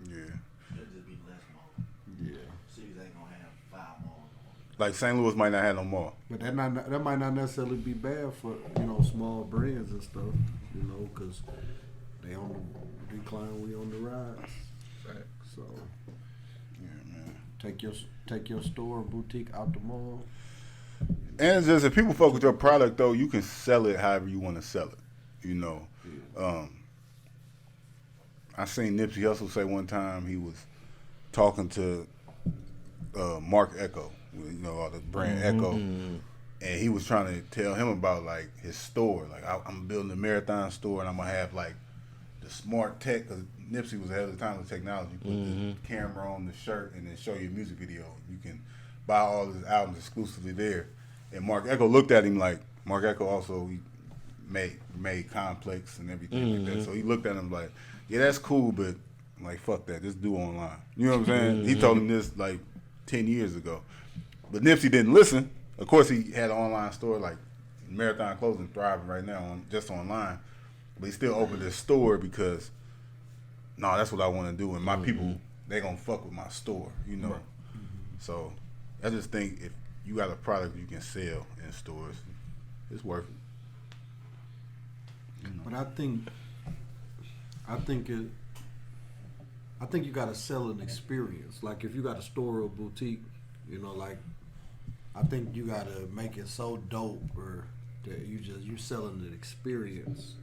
Yeah. there'll just be less malls. Yeah. Cities ain't gonna have 5 malls. Like St. Louis might not have no mall. But that might not necessarily be bad for small brands and stuff, because they on the decline, we on the rise. Right. So Yeah, man. take your store or boutique out the mall. And it's just if people fuck with your product though, you can sell it however you want to sell it. I seen Nipsey Hussle say one time he was talking to Mark Echo, all the brand Echo, and he was trying to tell him about like his store. Like I'm building a marathon store and I'm gonna have like the smart tech, because Nipsey was ahead of the time with technology. Put the camera on the shirt and then show you a music video. You can buy all his albums exclusively there. And Mark Echo looked at him like, Mark Echo also he made Complex and everything like that. So he looked at him like, yeah, that's cool, but like fuck that, just do online. You know what I'm saying? He told him this like 10 years ago. But Nipsey didn't listen. Of course he had an online store like Marathon Clothing thriving right now just online. But he still opened his store because that's what I want to do, and my people, they gonna fuck with my store, Right. So I just think if you got a product you can sell in stores, it's worth it. But I think you gotta sell an experience. Like if you got a store or boutique, I think you gotta make it so dope or that you selling an experience.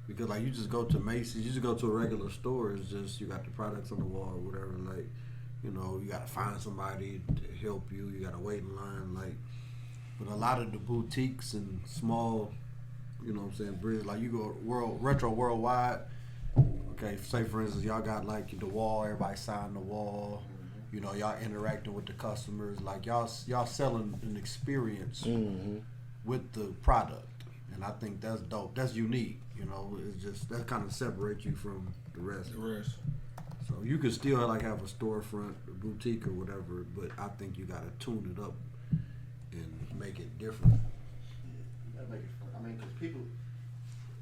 Because like you just go to Macy's, you just go to a regular store, it's just you got the products on the wall or whatever, like, you gotta find somebody to help you, you gotta wait in line, like, but a lot of the boutiques and small, bridge, like you go retro worldwide, okay, say for instance y'all got like the wall, everybody signed the wall, You know, y'all interacting with the customers, like y'all selling an experience with the product, and I think that's dope. That's unique. You know, it's just that kind of separates you from the rest. So you could still like have a storefront, a boutique, or whatever, but I think you gotta tune it up and make it different. You gotta make it fun. I mean, because people,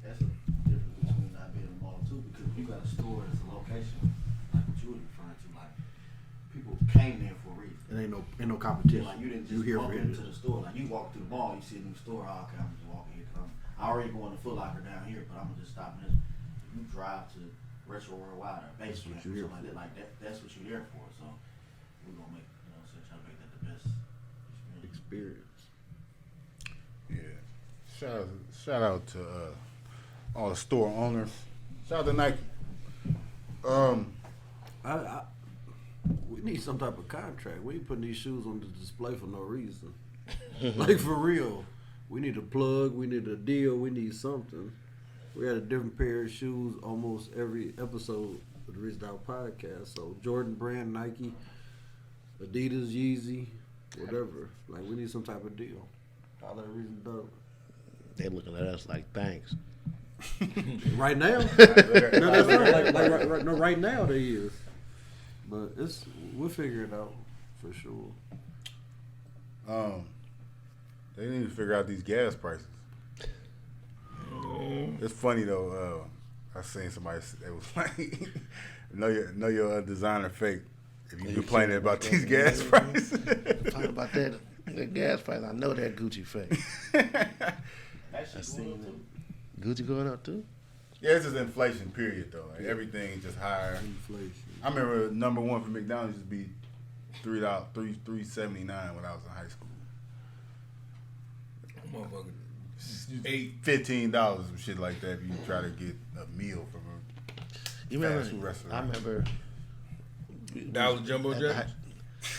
that's a difference between not being a mall too. Because if you got a store that's a location, like what you were referring to, like people came there for a reason. It ain't no competition. Like you didn't You just here walk for into it. the store. Like you walk through the mall, you see a new store. Oh, okay, I'm just walking here because I already going to Foot Locker down here, but I'm gonna just stop in this. If you drive to Retro Worldwide or Basement or something like that, that's what you're there for. So we're gonna make, you know, so try to make that the best experience. Yeah. Shout out to all the store owners. Shout out to Nike. We need some type of contract. We ain't putting these shoes on the display for no reason. Like for real. We need a plug. We need a deal. We need something. We had a different pair of shoes almost every episode of the Reached Out podcast. So Jordan brand, Nike, Adidas, Yeezy, whatever. Like we need some type of deal. All that reason done. They looking at us like thanks. Right now, no, that's right. Right now they is, but we'll figure it out for sure. They need to figure out these gas prices. It's funny though. I seen somebody that was like, "Know your designer fake." If you complaining about these gas prices, Talking about that gas price, I know that Gucci fake. Actually, seen it. Gucci going up too? yeah, it's just inflation. Period though. Like everything's just higher. Inflation. I remember number one for McDonald's used to be $3.79 when I was in high school. Motherfucker. $15 and shit like that if you try to get a meal from a You fast food remember? restaurant. I remember. Dollar Jumbo Jets?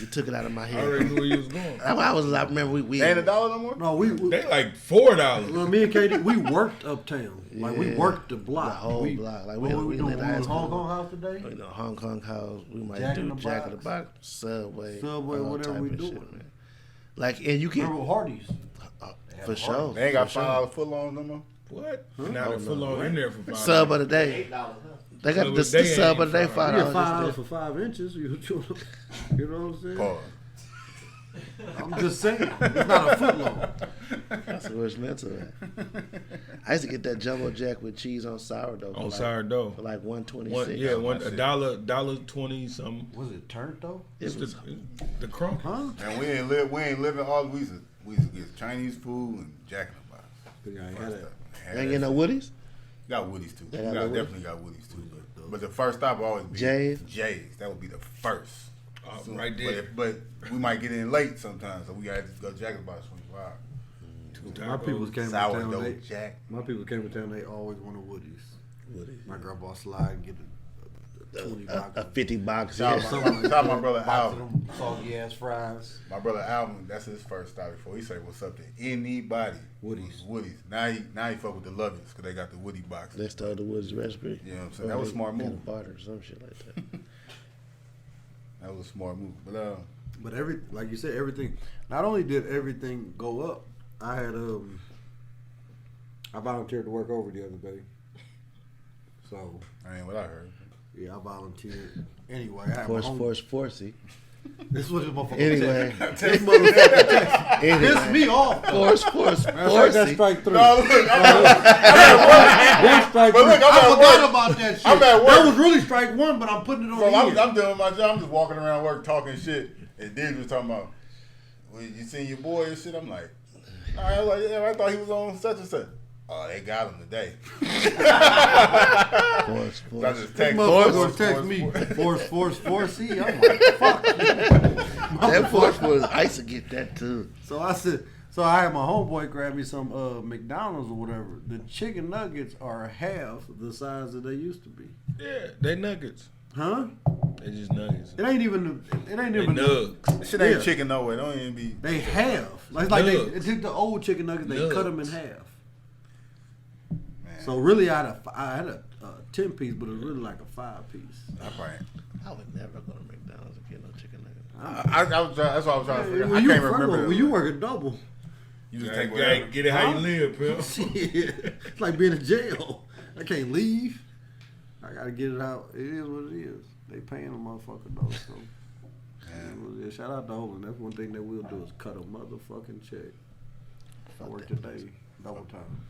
You took it out of my I head. already knew where you was going. I remember we They ain't $1 no more? No, we They like $4. well, me and Katie, we worked uptown. Like we Yeah. worked the block. The whole we, block. Like, what we we doing? lit We high in school. Hong Kong house today? You know, Hong Kong house. We might Jack do in the Jack in the Box. Box, Subway, Subway, all whatever type we of doing. shit, man. Like, and you can Remember Hardee's? for sure. They ain't got for sure. $5 foot long no more? What? Now Oh, they're full on in there for $5. Sub of the day. $8 now. They got Sub the of the day sub of the day ain't $5. You get $5 just for 5 inches. You know what I'm saying? Pause. I'm just saying. It's not a foot long. That's what it's meant to that. I used to get that jumbo jack with cheese on sourdough. On for sourdough. For like $1.26. $1.20 something. Was it turned though? It's the crump. Huh? And we ain't living all we used to get Chinese food and Jack in the Box. Yeah, I ain't had that. They ain't get no Woodies? Got Woody's too. They We got no Woodies? definitely got Woody's too. But the first stop will always be Jay's? Jay's. That would be the first. Right there. But we might get in late sometimes, so we got to go Jack in the Box 25. My people came to town. Sourdough Jack. My people came to town. They always wanted Woody's. My girl bought slide and get a 20 box. A 50 box. Shout Yeah. out my brother box of Alvin. them soggy ass fries. My brother Alvin, that's his first stop before he say what's up to anybody. Woody's. Woody's. Now he fuck with the Lovins because they got the Woody box. They stole the Woodies recipe. You know what I'm saying? That was a smart move. Barter or some shit like that. That was a smart move. But like you said, everything. Not only did everything go up, I had I volunteered to work over the other day. So I ain't what I heard. yeah, I volunteered. Anyway, I had my Forcey. This is what this motherfucker Anyway. This motherfucker pissed Anyway. me off. That's That's strike 3. No, look, That's strike 3. But look, I'm I at forgot work. about that shit. I'm at work. That was really strike 1, but I'm putting it on So the end. I'm doing my job. I'm just walking around work talking shit. And Diddy was talking about, well, you seen your boy and shit? I'm like, all right, I was like, yeah, I thought he was on such and such. Oh, they got him today. So I just text Motherfucker text me, force, see, I'm like, fuck. That force was, I used to get that too. So I said, so I had my homeboy grab me some McDonald's or whatever. The chicken nuggets are half the size that they used to be. Yeah, they nuggets. Huh? They just nuggets. It ain't even. They nugs. Shit ain't Yeah. chicken no way. Don't even be. They half. Like they Nugs. took the old chicken nuggets. They cut them in half. Man, So really, I had a 10 piece, but it was really like a 5 piece. I probably. I would never go to McDonald's and get no chicken nuggets. That's what I was trying to figure. When I you can't furlough, remember. when you work a double, You just Hey, take whatever. get it how you live, pimp. shit, it's like being in jail. I can't leave. I gotta get it out. It is what it is. They paying a motherfucker though. So yeah, shout out to Olin. That's one thing that we'll do is cut a motherfucking check. I work today double time.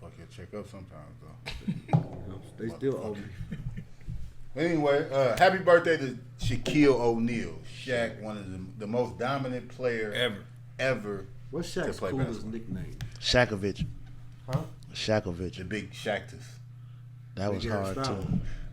Fuck your check up sometimes though. They still owe me. Anyway, happy birthday to Shaquille O'Neal. Shaq, one of the most dominant player ever. What's to Shaq's play coolest basketball. nickname? Shakovich. Huh? The Shakovich. big Shaqtus. That was Big hard Aristotle.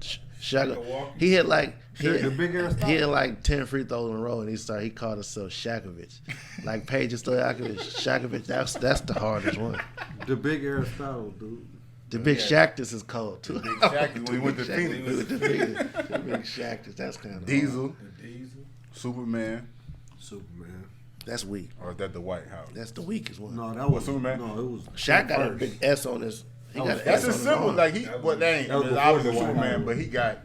too. Shaq, he hit like The big Aristotle? he hit like 10 free throws in a row, and he called himself Shakovich. Like Paige Stojakovic, Shakovich. That's the hardest one. The big Aristotle, dude. The big Shaqtus is cold too. The big Shaqtus when he went to Phoenix. The big Shaqtus. That's kind of Diesel. The Diesel. Superman. Superman. That's weak. Or is that the White House? That's the weakest one. No, that was Superman? No, it was Shaq got a first. big S on his. He got an That's S on just his simple. arm. Like they ain't. that was It's before obviously the White Superman, House. but he got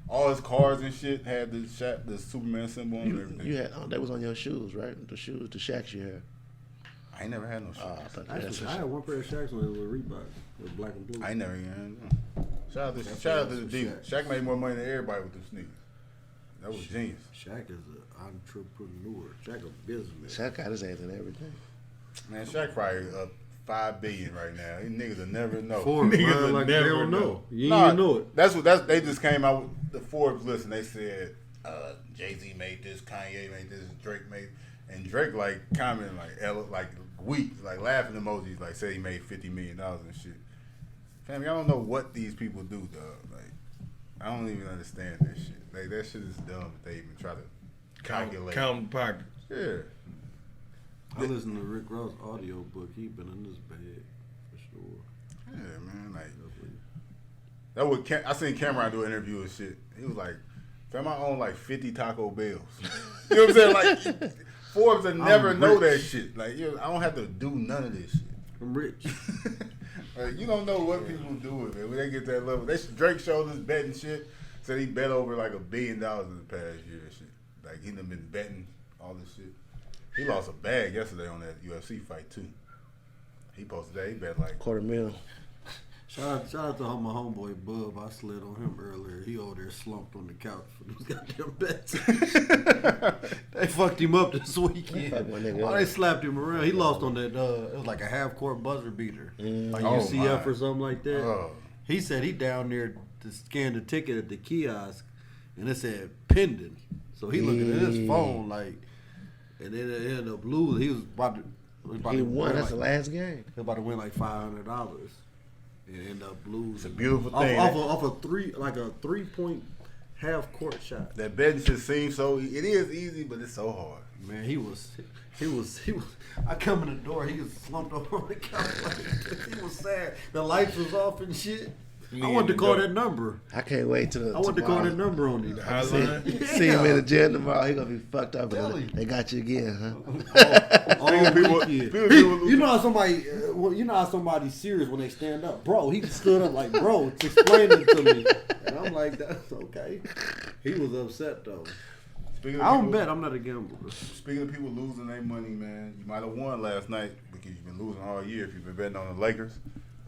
all his cars and shit had the Superman symbol and everything. You had that was on your shoes, right? The shoes, the Shaqs you had. I ain't never had no shit. I thought Actually, that's I had one pair of Shaqs when it was Reebok. It was black and blue. I ain't never even had no. Shout out to the D. Shaq made more money than everybody with them sneakers. That was genius. Shaq is an entrepreneur. Shaq a businessman. Shaq got his hands in everything. Man, Shaq probably up $5 billion right now. These niggas will never know. Forbes, Niggas man, will like never they don't know. You Nah, even know it. That's they just came out with the Forbes list and they said Jay-Z made this, Kanye made this, Drake made, and Drake like commenting like weak, like laughing emojis, like said he made $50 million and shit. Fam, y'all don't know what these people do, dog. Like, I don't even understand that shit. Like, that shit is dumb if they even try to calculate. Count pockets. Yeah. I listened to Rick Ross audio book. He been in this bag for sure. Yeah, man. Like, that would I seen Cameron do an interview and shit. He was like, fam, I own like 50 Taco Bells. You know what I'm saying? Like, Forbes would never know that shit. Like, I don't have to do none of this shit. I'm rich. Like, you don't know what people do with it when they get that level. Drake showed us betting shit. Said he bet over like $1 billion in the past year and shit. Like, he done been betting all this shit. He lost a bag yesterday on that UFC fight too. He posted that. He bet like $250,000. Shout out to my homeboy Bub. I slid on him earlier. He over there slumped on the couch for those goddamn bets. They fucked him up this weekend. They slapped him around. He lost on that. It was like a half court buzzer beater, like UCF or something like that. He said he down there to scan the ticket at the kiosk, and it said pending. So he looking at his phone like, and then it ended up losing. He was about to. He won. That's the last game. He was about to win like $500. And end up losing. It's a beautiful thing. Off a 3-point half court shot. That betting just seems so. It is easy, but it's so hard. Man, he was. I come in the door, he was slumped over on the couch. He was sad. The lights was off and shit. I wanted to call that number. I can't wait till I wanted to call that number on him. See him in the gym tomorrow. He gonna be fucked up. They got you again, huh? You know how somebody, you know how somebody's serious when they stand up, bro. He stood up like, bro, it's explaining to me, and I'm like, that's okay. He was upset though. I don't bet. I'm not a gambler. Speaking of people losing their money, man, you might have won last night because you've been losing all year if you've been betting on the Lakers.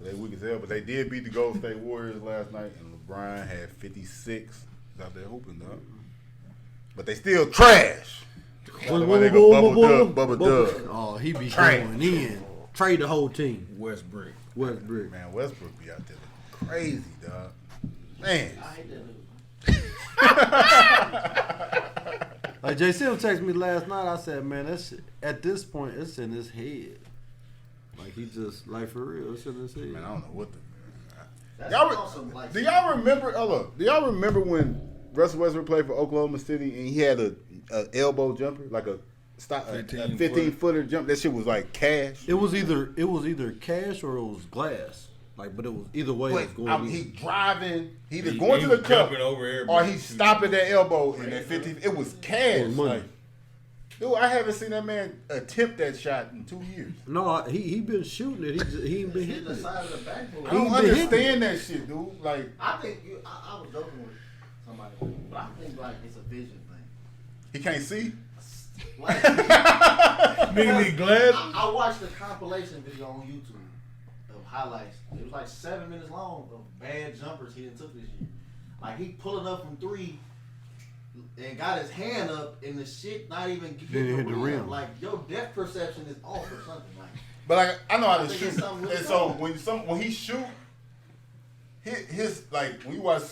They weak as hell, but they did beat the Golden State Warriors last night, and LeBron had 56. He's out there hooping, dog. But they still trash. Bubba Dub. Oh, he be Trash. going in. Trade the whole team. Westbrook. Man, Westbrook be out there looking crazy, dog. Man. Like JC texted me last night. I said, man, that's at this point, it's in his head. Like he just, like for real, it's in his head. Man, I don't know what the. That's Y'all, awesome. Like, do y'all remember? Oh look, do y'all remember when Russell Westbrook played for Oklahoma City and he had a elbow jumper, like a 15-footer jump? That shit was like cash. It was either cash or it was glass. Like, but it was either way. But it was going he in. driving, he either going to the cup or he stopping that elbow in that 15. It was cash. It was money. Like, dude, I haven't seen that man attempt that shot in 2 years. No, he been shooting it. He ain't been hit hitting the it. side of the backboard. I don't understand that shit, dude. Like, I think I was joking with somebody, but I think like it's a vision thing. He can't see. Like, Nigga need glasses. I watched a compilation video on YouTube of highlights. It was like 7 minutes long of bad jumpers he done took this year. Like he pulling up from 3 and got his hand up and the shit not even getting hit the rim. Like your depth perception is off or something. Like, But like I know how I to think shoot. it's something really And so wrong. when he shoot, his like when you watch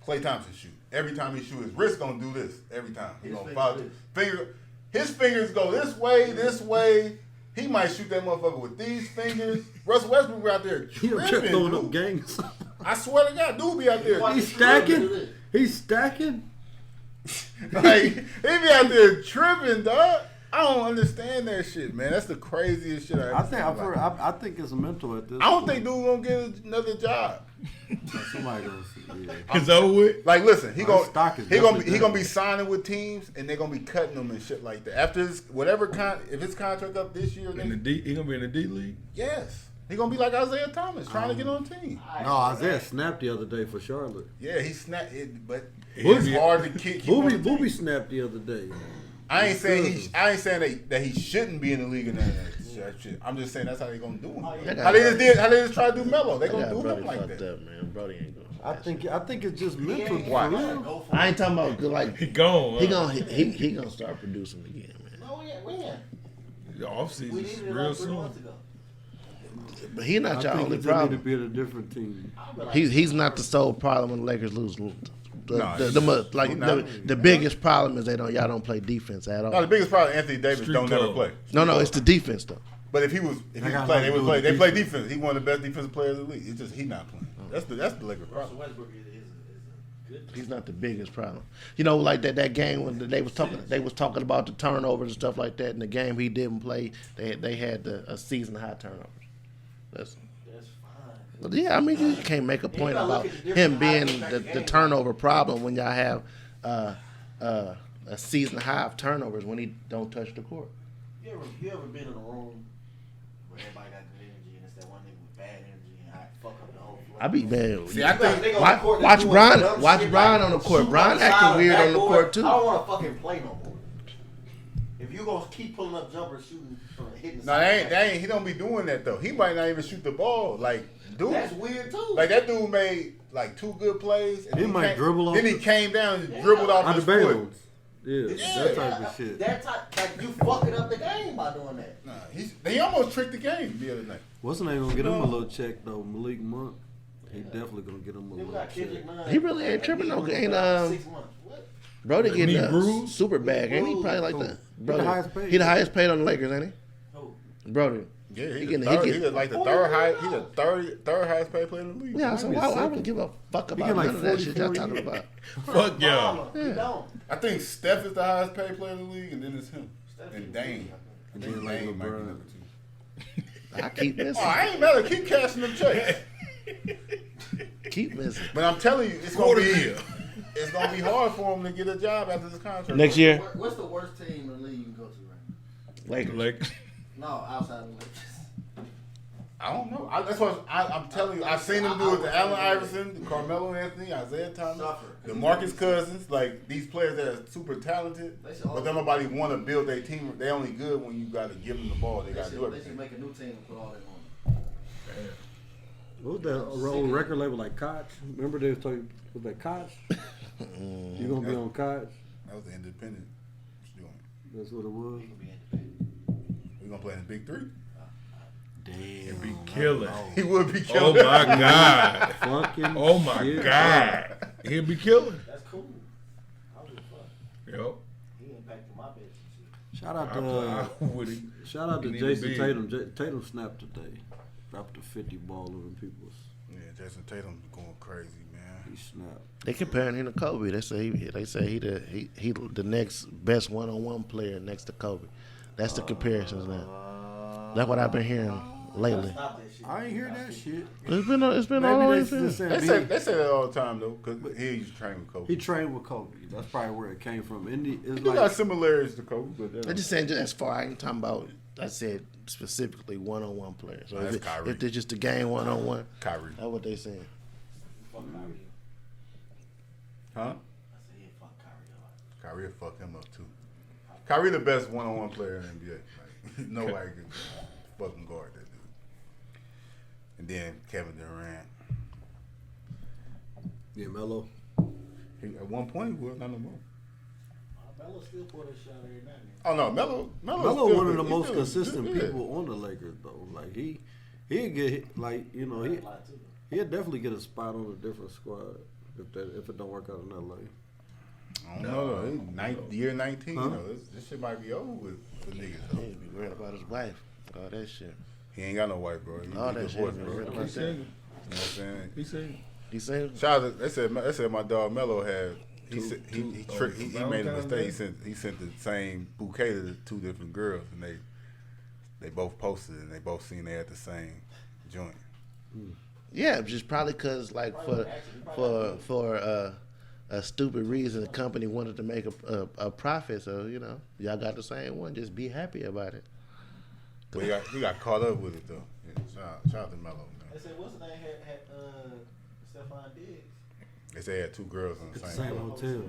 Klay Thompson shoot, every time he shoot, his wrist gonna do this every time. He His gonna finger follow this. his fingers go this way, this way. He might shoot that motherfucker with these fingers. Russell Westbrook out there He done kept tripping. throwing up Dude. gangs. I swear to God, dude be out there. Watch He's the drill, do stacking. this. He's stacking. Like he be out there tripping, dog. I don't understand that shit, man. That's the craziest shit I ever I think seen. I think it's mental at this. I don't think dude gonna get another job. somebody gonna see. Yeah. It's over with. Like, listen, he His gonna stock is he gonna definitely be down. signing with teams, and they're gonna be cutting him and shit like that. After his whatever if his contract up this year, In the then D, he gonna be in the D League. yes, he gonna be like Isaiah Thomas trying to get on the team. No, Isaiah snapped the other day for Charlotte. Yeah, he snapped it, but Booby- it's hard to keep on the team. Booby snapped the other day. I ain't saying that he shouldn't be in the league and that shit. I'm just saying that's how they gonna do him. How they just try to do Melo. They gonna do Brody him like fucked that. up, man. Brody ain't going. I think it's just mental. Why? For real. I ain't talking about like He gone. he gonna start producing again, man. No, yeah, when? The off We season needed it real like 3 soon. months ago. But he not your I think only they need to problem. be at a different team. I'll be like, He's not the sole problem when the Lakers lose. No, he's not. The biggest problem is y'all don't play defense at No, the all. biggest problem Anthony Davis Street don't never code. play. No, it's the defense though. But if he was got playing, they nothing to would do play. with They play defense. defense. He one of the best defensive players in the league. It's just he not playing. That's the Lakers Russell problem. Westbrook is a good. He's not the biggest problem. You know, like that game when they was talking about the turnovers and stuff like that. In the game he didn't play, they had a season high turnovers. That's That's fine. but yeah, I mean you can't make a point gotta look about at the different him being highlights of the the game. turnover problem when y'all have a season high of turnovers when he don't touch the court. You ever been in a room where everybody got good energy and it's that one nigga with bad energy and I fuck up the whole floor? I be man. See, I think Watch Brian on the court. Brian acting weird on the court too. I don't want to fucking play no more. If you gonna keep pulling up jumpers, shooting, hitting. No, they ain't. He don't be doing that though. He might not even shoot the ball. Like, dude, That's weird too. like that dude made like 2 good plays. And He might dribble off Then he the- came down and dribbled off On the his foot. bounds. Yeah, that type of shit. That type, like you fucking up the game by doing that. Nah, he almost tricked the game the other night. What's the name gonna get him a little check though? Malik Monk. He definitely gonna get him a We little got check. Kendrick Nunn. He really ain't tripping, no. Ain't 6 months. What? Brody getting Knee a bruise? super bag, ain't he? Probably like Who? that. He Brody, the highest paid. he the highest paid on the Lakers, ain't Who? he? Brody. Yeah, He he's getting- the he third. getting- He's like the third high. He's the third highest paid player in the league. Yeah, so Maybe why I second. wouldn't give a fuck about get like none of that shit y'all 40 talking about. Fuck y'all. You don't. I think Steph is the highest paid player in the league, and then it's him Steph and is Dame. big, I think then like Dame might be LeBron. number 2. I keep missing. Oh, I ain't mad at keep cashing them checks. Keep missing. But I'm telling you, it's Quarter gonna be year. it's gonna be hard for him to get a job after this contract. Next year, What's the worst team in the league you can go to right Lakers. Like, now? No, outside of the Lakers. I don't know. That's what I'm telling you. I've seen him do it to Allen Iverson, Carmelo Anthony, Isaiah Thomas, Suffer. the Marcus Cousins, like these players that are super talented, They should all- but then nobody want to build their team. They only good when you got to give them the ball. They They got to do should everything. make a new team and put all that on. What was that old record label like Koch? Remember they was talking with that Koch? You gonna be on Koch? That was the independent joint. That's what it was. We gonna play in the Big 3. Damn. be killing. He would be Oh killing. my God. Fucking Oh my shit. God. He'll be killing. That's cool. I was fuck. Yep. He impacted my bitch and shit. Shout out I to would shout out to He need to Jason be. Tatum. Tatum snapped today. Dropped a 50 ball over them people's. Yeah, Jason Tatum going crazy, man. He snapped. They comparing him to Kobe. They say he the next best one-on-one player next to Kobe. That's the comparisons now. That's what I've been hearing lately. Stop that shit. I ain't hear that shit. It's been all Maybe over they just the said They say that all the time though, because he used to train with Kobe. he trained with Kobe. That's probably where it came from. Indy is He got like similarities to Kobe, but I'm just saying, just as far I ain't talking about. I said specifically one-on-one players. So That's if Kyrie. they're just a game one-on-one, Kyrie. that's what they saying. Fuck Kyrie. Huh? I said, yeah, fuck Kyrie. Kyrie fuck him up too. Kyrie the best one-on-one player in the NBA. Like, nobody can fucking guard that dude. And then Kevin Durant. Yeah, Melo. At one point, he was not no more. Melo still pull that shot every night. Oh no, Melo Melo one of the most consistent people on the Lakers though. Like he'd get he'd definitely get a spot on a different squad if it don't work out in LA. I don't know. Year 19, Huh? you know, this shit might be over with for niggas. He Though. ain't be worried about his wife. All that shit. He ain't got no wife, bro. All He that divorced, shit, bro. man. You know What He single. what I'm saying? He single. He said, Shout out, they said my dog Melo had he made a Valentine's mistake. He sent the same bouquet to the two different girls, and they both posted it, and they both seen they had the same joint. yeah, just probably because like for a stupid reason, the company wanted to make a profit. So y'all got the same one. Just be happy about it. But he got caught up with it though. Yeah, shout out to Melo, man. They said what's the name had Stephon Diggs. They say he had two girls on the Same same. hotel.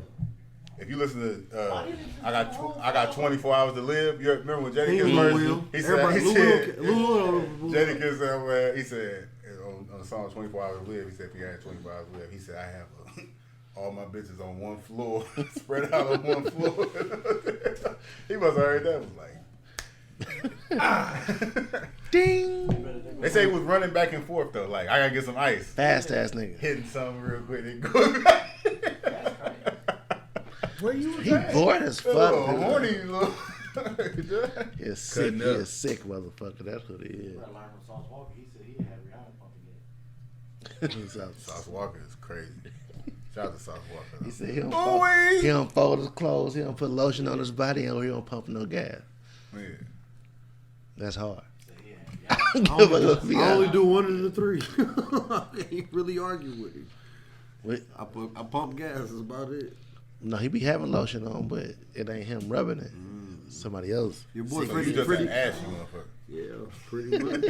If you listen to I got 24 hours to live. You remember when Jadakiss Will. he said Lou Jadakiss said he said on the song 24 hours to live. He said if he had 24 hours to live, he said I have all my bitches on one floor, spread out on one floor. He must have heard that. Was like, Ding! they say he was running back and forth though. Like I gotta get some ice, Fast ass nigga. hitting something real quick and going back. Where you was He at? bored as fuck. Oh, dude. horny little. He a sick, Cutting he a up. sick motherfucker. That's what he is. I learned from Sauce Walker. He said he had Rihanna pumping it. Sauce Walker is crazy. Shout out to Sauce Walker. He though. said he don't, Ooh-wee. he don't fold his clothes. He don't put lotion on his body, and he don't pump no gas. Yeah. That's hard. He said he had Rihanna. I only do one of the three. I can't really argue with him. Wait, I pump gas. That's about it. no, he be having lotion on, but it ain't him rubbing it. Somebody else. Your boy So you pretty. just an ass, you motherfucker. Yeah, pretty much.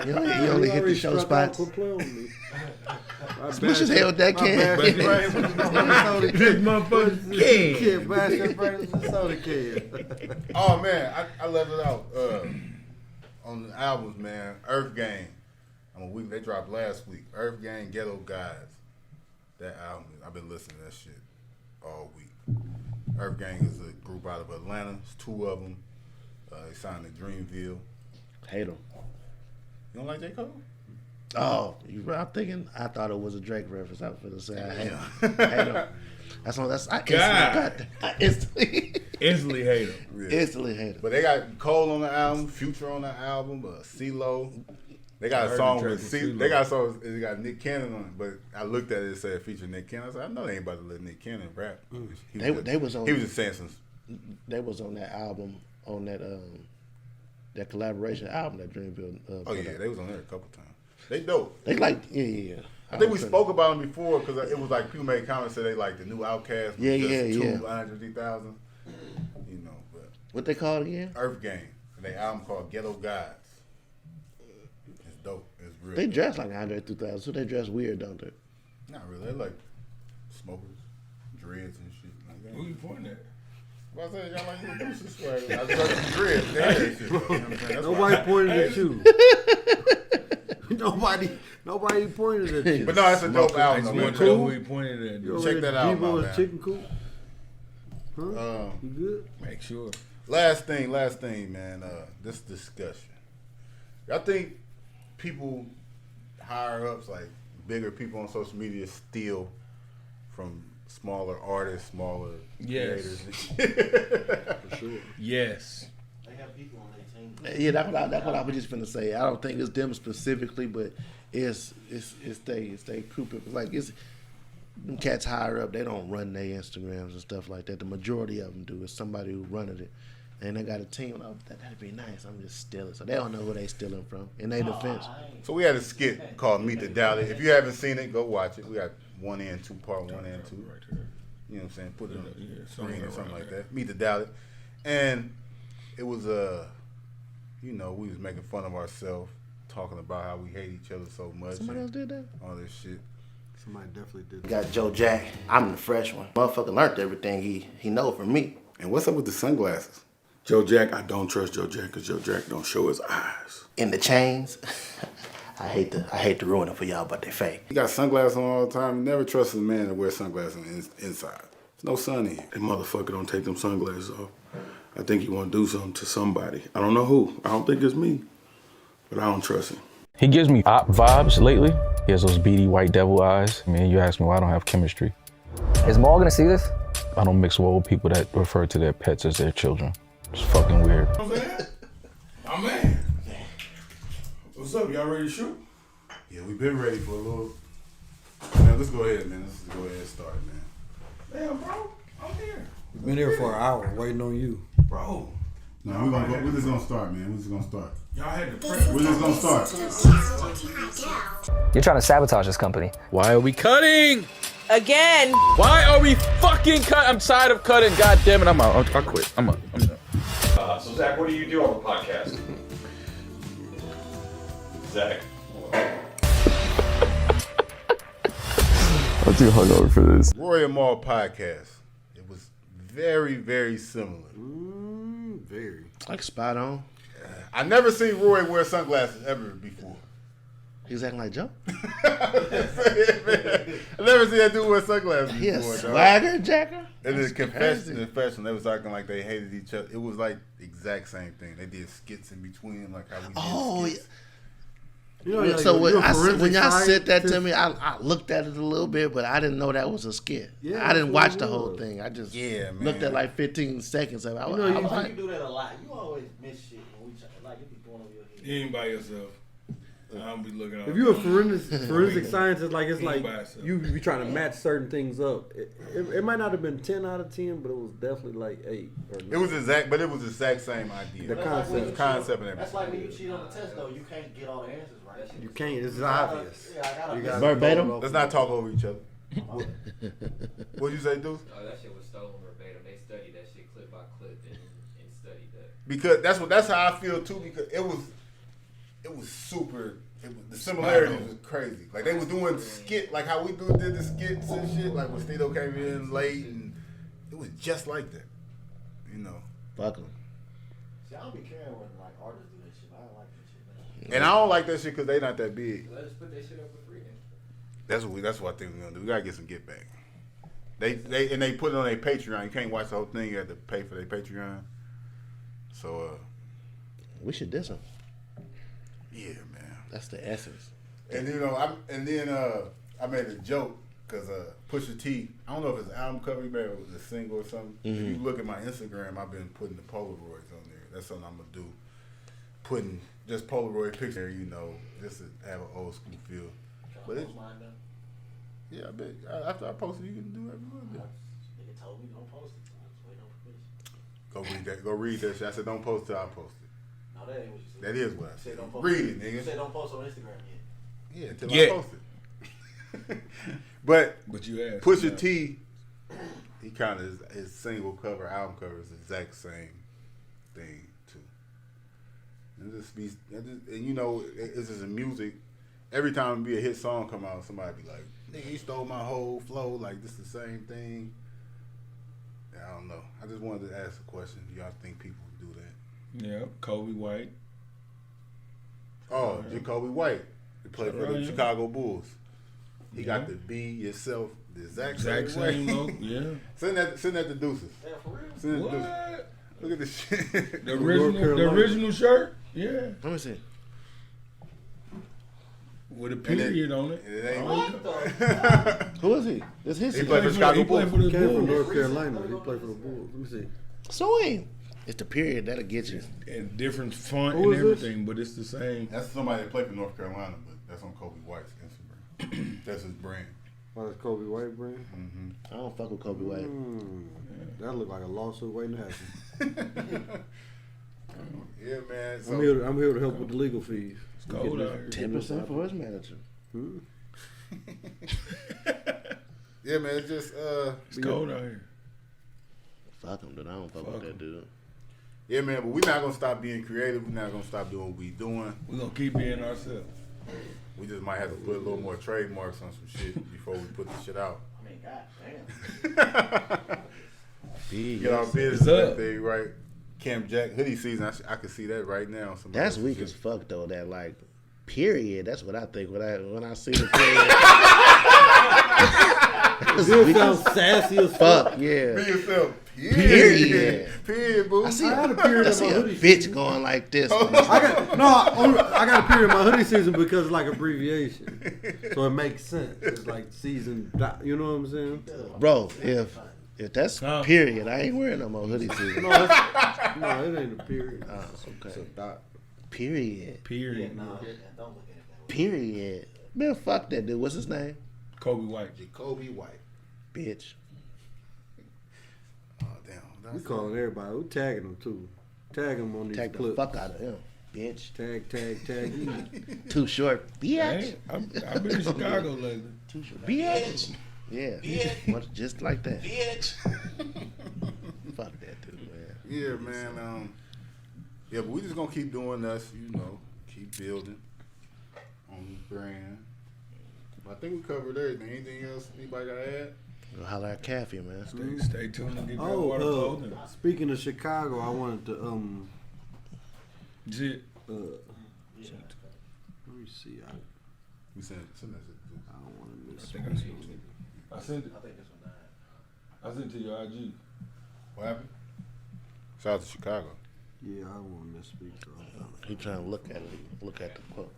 He only hit the show spots. Smush his head with that can. This motherfucker Yeah, bash that brand with the soda can. Oh man, I left it out on the albums, man. Earth Gang. They dropped last week. Earth Gang, Ghetto Guys. That album, I've been listening to that shit all week. Earth Gang is a group out of Atlanta. It's two of them. They signed to Dreamville. Hate him. You don't like J. Cole? Oh, I thought it was a Drake reference. I was gonna say I hate him. Hate him. I Instantly hate him. Yeah. instantly hate him. But they got Cole on the album, Future on the album, CeeLo. They got a song with CeeLo. They got a song. It got Nick Cannon on it, but I looked at it and said feature Nick Cannon. I said, I know they ain't about to let Nick Cannon rap. He was just saying some. They was on that album, on that collaboration album that Dreamville. Oh yeah, they was on there a couple times. They dope. They like yeah. I think we spoke about them before because it was like people made comments said they like the new Outkast. Yeah. 250,000. You know, but What they called again? Earth Gang. And they album called Ghetto Guys. It's dope. It's real. They dope. dress like Andre 3000, so they dress weird, don't they? Not really. They like smokers, dreads and shit like that. Who you pointing at? Well, I said y'all like your producer swag. I just like some dreads. They had that shit. You know what I'm saying? That's Nobody why. pointed at you. Nobody pointed at you. But no, it's a dope I album. just though, want man. to know who he pointed at. You Check already that out, Debo's man. chicken coop. Huh? You good? Make sure. Last thing, man. This discussion. I think people higher ups, like bigger people on social media, steal from smaller artists, smaller Yes. creators. For sure. Yes. They have people on their team. Yeah, that's what I was just finna say. I don't think it's them specifically, but it's they crew people. Like it's them cats higher up. They don't run their Instagrams and stuff like that. The majority of them do. It's somebody who running it, and they got a team. Oh, that'd be nice. I'm just stealing. So they don't know who they stealing from. In their defense, So we had a skit called Meet the Doubted. If you haven't seen it, go watch it. We got 1 and 2, part 1 and 2. Right there. You know what I'm saying? Put it on Yeah, the somewhere screen or something around like there. that. Meet the Doubted. And it was we was making fun of ourselves, talking about how we hate each other so much. somebody and else did that. all this shit. Somebody definitely did. Got Joe Jack. I'm the fresh one. Motherfucker learned everything he know from me. And what's up with the sunglasses? Joe Jack, I don't trust Joe Jack because Joe Jack don't show his eyes. In the chains. I hate to ruin it for y'all, but they fake. You got sunglasses on all the time. You never trust a man to wear sunglasses inside. There's no sun in here. That motherfucker don't take them sunglasses off. I think he want to do something to somebody. I don't know who. I don't think it's me, but I don't trust him. He gives me op vibes lately. He has those beady white devil eyes. I mean, you ask me why I don't have chemistry. Is Maul gonna see this? I don't mix well with people that refer to their pets as their children. It's fucking weird. Oh man. What's up? Y'all ready to shoot? Yeah, we've been ready for a little. Man, let's go ahead, man. Let's go ahead and start, man. Damn, bro. I'm here. We've been here for an hour waiting on you. Bro. No, we're just gonna start, man. We're just gonna start. Y'all had to prep. We're just gonna start. You're trying to sabotage this company. Why are we cutting? Again. Why are we fucking cut? I'm tired of cutting. God damn it. I'm out. I'll quit. I'm out. So Zach, what do you do on the podcast? Zach. I'm too hungover for this. Roy and Maul podcast. It was very, very similar. Very. Like spot on. I never seen Roy wear sunglasses ever before. He's acting like Joe. I never seen that dude wear sunglasses He a before. swagger jacker. And That's the confession, they was acting like they hated each other. It was like the exact same thing. They did skits in between, like how we did skits. You know, So when y'all scientist. said that to me, I looked at it a little bit, but I didn't know that was a skit. Yeah, I didn't that's what watch it the whole was. thing. I just man. looked at like 15 seconds of it. You know, I you- was You like, do that a lot. You always miss shit when we try. Like you be going over your head. You ain't by yourself. I don't be looking out. If you're a forensic scientist, like it's He like by himself. you be trying to match certain things up. It might not have been 10 out of 10, but it was definitely like 8. Or 9. It was the exact same idea. The concept. Concept and everything. That's like when you cheat on the test though. You can't get all the answers right. You can't. It's obvious. Yeah, I gotta You gotta Verbatim? go Let's not talk over each other. What'd you say, Deuce? Oh, that shit was stolen verbatim. They studied that shit clip by clip and studied that. Because that's how I feel too. Because it was super. The similarities was crazy. Like they was doing skit, like how we did the skits and shit. Like when Stito came in late, and it was just like that. You know. fuck him. See, I don't be caring when like artists do that shit. I don't like that shit, man. And I don't like that shit because they not that big. Let us put that shit up for free then. That's what I think we're gonna do. We gotta get some get back. They put it on their Patreon. You can't watch the whole thing. You have to pay for their Patreon. So We should diss him. yeah, man. That's the essence. And I made a joke because Pusha T. I don't know if it's an album cover, maybe it was a single or something. If you look at my Instagram, I've been putting the Polaroids on there. That's something I'm gonna do. Putting just Polaroid picture, just to have an old school feel. But it's Mine done. yeah, I bet after I post it, you can do whatever you want to do. Nigga told me don't post it. I was waiting on permission. Go read that shit. I said don't post it, I'll post it. No, that ain't what you said. That is what I You said. don't post Read it. it, nigga. You said don't post on Instagram yet. Yeah, until Yeah. I post it. But But you asked. Pusha yeah. T, he kind of his single cover, album cover is the exact same thing too. And it's just in music. Every time be a hit song come out, somebody be like, "Nigga, he stole my whole flow." Like this the same thing. I don't know. I just wanted to ask a question. Do y'all think people do that? Yeah, Kobe White. Oh, Jacoby White. He played for the Yeah. Chicago Bulls. He got Yeah. the be yourself the exact Exact same same way. look, yeah. Send that to Deuces. Yeah, for real. Send that to Deuces. What? Look at this shit. The original shirt? Yeah. Let me see. With a period on it. It ain't Who is he? It's his. He played for Chicago He played for Bulls. the Came from Bulls. North Carolina. He played for the Bulls. Let me see. Sweet. It's the period that'll get you. And different font Who and is this? everything, but it's the same. That's somebody that played for North Carolina, but that's on Kobe White's Instagram. That's his brand. Oh, that's Kobe White brand. I don't fuck with Kobe White. That look like a lawsuit waiting to happen. Yeah, man. So, I'm here to help with the legal fees. It's cold out here. 10% for his manager. yeah, man. It's just It's cold out here. Fuck him, dude. I don't fuck with that dude. yeah, man. But we're not gonna stop being creative. We're not gonna stop doing what we doing. We're going to keep being ourselves. We just might have to put a little more trademarks on some shit before we put the shit out. I mean, goddamn. Get our business and everything right. Camp Jack hoodie season. I can see that right now. That's weak as fuck though. That like period. That's what I think when I see the period. It sounds sassy as fuck. Yeah. Be yourself. Period. Period, boo. I see I had a period I in see my a hoodie bitch season. going like this. I got a period in my hoodie season because it's like abbreviation, so it makes sense. It's like season. You know what I'm saying? Bro, if that's period, I ain't wearing no more hoodie season. No, it ain't a period. Okay. It's a dot. Period. Period. No, don't look at it that way. Period. Man, fuck that dude. What's his name? Kobe White. Jacoby White. Bitch. Oh damn. We calling everybody. We tagging them too. Tag them on these Tag the clips. fuck out of him, bitch. Tag. Too short, bitch. Hey, I've been in Chicago lately. Too short, bitch. Yeah, just like that. Bitch. Fuck that dude, man. Yeah, man. Yeah, but we just gonna keep doing us. Keep building on the brand. I think we covered everything. Anything else anybody got to add? Go holler at Kathy, man. Stay tuned and get that water clothing. Speaking of Chicago, I wanted to Jit. let me see. We sent that. I don't want to miss. I think I sent it. I sent it. I think this one died. I sent it to your IG. What happened? Shout out to Chicago. Yeah, I don't want to misspeak. He trying to look at it. Look at the quote.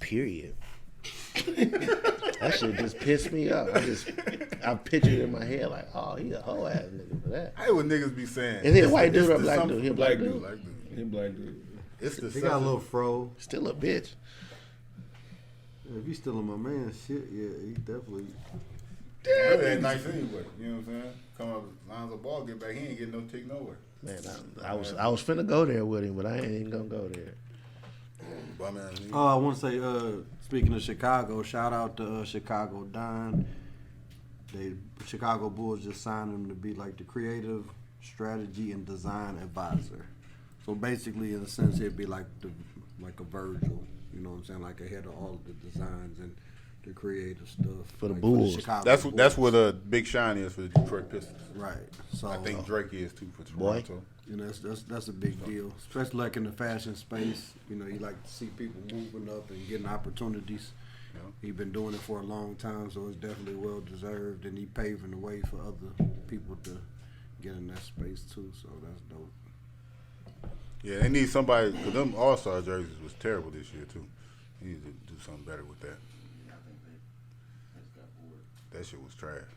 Period. That shit just pissed me off. I pictured it in my head like, oh, he a hoe ass nigga for that. I hate what niggas be saying. And then white dude or black dude? He a black dude. He a black dude. It's the He got a little fro. Still a bitch. Yeah, if he's still in my man's shit, yeah, he definitely. That ain't nice anyway. You know what I'm saying? Come up, lines of ball, get back. He ain't getting no tick nowhere. Man, I was finna go there with him, but I ain't even gonna go there. I want to say, speaking of Chicago, shout out to Chicago Don. Chicago Bulls just signed him to be like the creative strategy and design advisor. So basically, in a sense, he'd be like a Virgil. You know what I'm saying? Like ahead of all of the designs and the creative stuff for the like Bulls. That's what Big Shine is for the Detroit Pistons. Right. So I think Drake is too for Toronto. You know, that's a big deal, especially like in the fashion space. You know, you like to see people moving up and getting opportunities. Yeah. He's been doing it for a long time, so it's definitely well deserved, and he paving the way for other people to get in that space too. So that's dope. Yeah, they need somebody, because them All-Star jerseys was terrible this year too. He needs to do something better with that. Yeah, I think they just got bored. That shit was trash.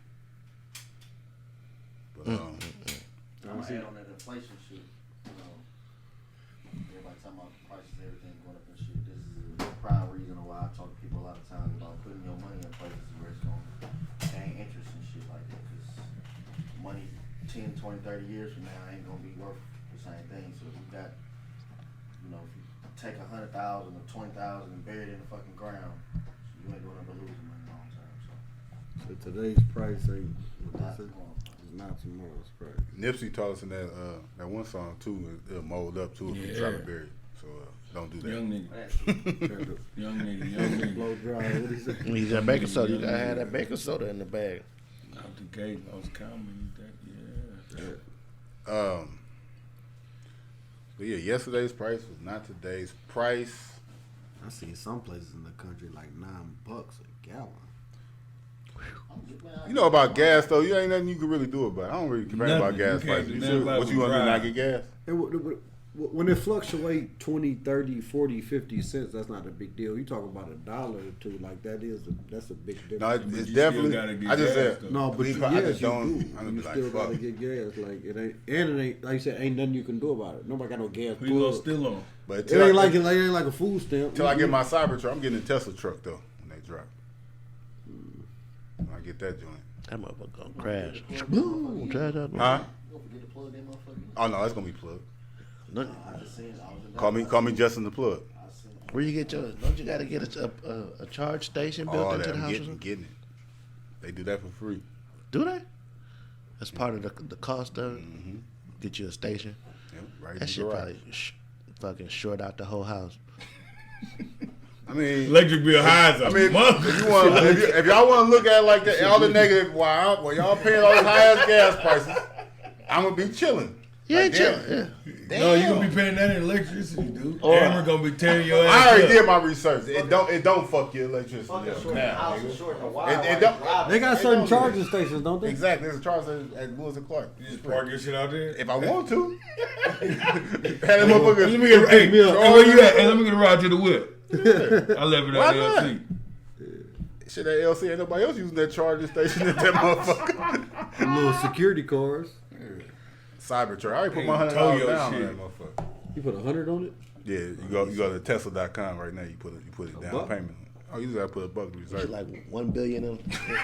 But I'm gonna add on that inflation shit. You know, everybody talking about the prices, everything going up and shit. This is a prime reason why I talk to people a lot of times about putting your money in places where it's going to gain interest and shit like that. Because money 10, 20, 30 years from now ain't going to be worth the same thing. So if you got, you know, if you take 100,000 or 20,000 and bury it in the fucking ground, you ain't going to losing money long term. So today's price ain't Not it's tomorrow. not tomorrow's price. Nipsey taught us in that one song too. It'll mold up too if you try to bury it. So don't do that. Young nigga. Young nigga. Blow dry. What he say? When you got baking soda, you gotta have that baking soda in the bag. Out the gate, I was counting that. Yeah. But yeah, yesterday's price was not today's price. I seen some places in the country like $9 a gallon. You know about gas though, you ain't nothing you can really do about it. I don't really complain about gas prices. What you want to do, not get gas? When it fluctuate 20, 30, 40, 50 cents, that's not a big deal. You talk about $1 or two, like that's a big difference. No, it's definitely. I just said no, but I yes, just you don't. do. I'm You gonna still be like, gotta fuck. get gas. Like it ain't like you said, ain't nothing you can do about it. Nobody got no gas. We gonna still on. But It ain't like a food stamp. Till I get my Cybertruck, I'm getting a Tesla truck though when they drop. When I get that joint. That motherfucker gonna crash. Boom, crash out. Huh? You forget to plug that motherfucker. Oh no, it's gonna be plugged. Look, I just seen it. I was in Call me Justin the plug. where you get your? Don't you gotta get a charge station built All into that the house? I'm getting it. They do that for free. Do they? That's part of the cost of it. Mm-hmm. Get you a station. Yep, right in That the shit garage. probably fucking short out the whole house. I mean, electric bill high as a mother. If y'all want to look at it like that, all the negative, while y'all paying all these high ass gas prices, I'm gonna be chilling. You ain't Like, chilling. Yeah. No, you gonna be paying that in electricity, dude. Amber gonna be tearing your ass. I already up. did my research. It don't fuck your electricity up now. They got certain charging stations, don't they? Exactly. There's a charge at Lewis and Clark. You just park your shit out there. If I want to. Had a motherfucker. Let me get hey, where you at? Hey, let me get a ride to the whip. I left it Why at not? LC. Shit at LC, ain't nobody else using that charging station at that motherfucker. Them little security cars. Cybertruck. I already put Hey, my $100 tow your down on shit. that motherfucker. You put 100 on it? Yeah, you go to Tesla.com right now. You put it down buck? payment. Oh, you just gotta put a buck reserve. It's like 1 billion.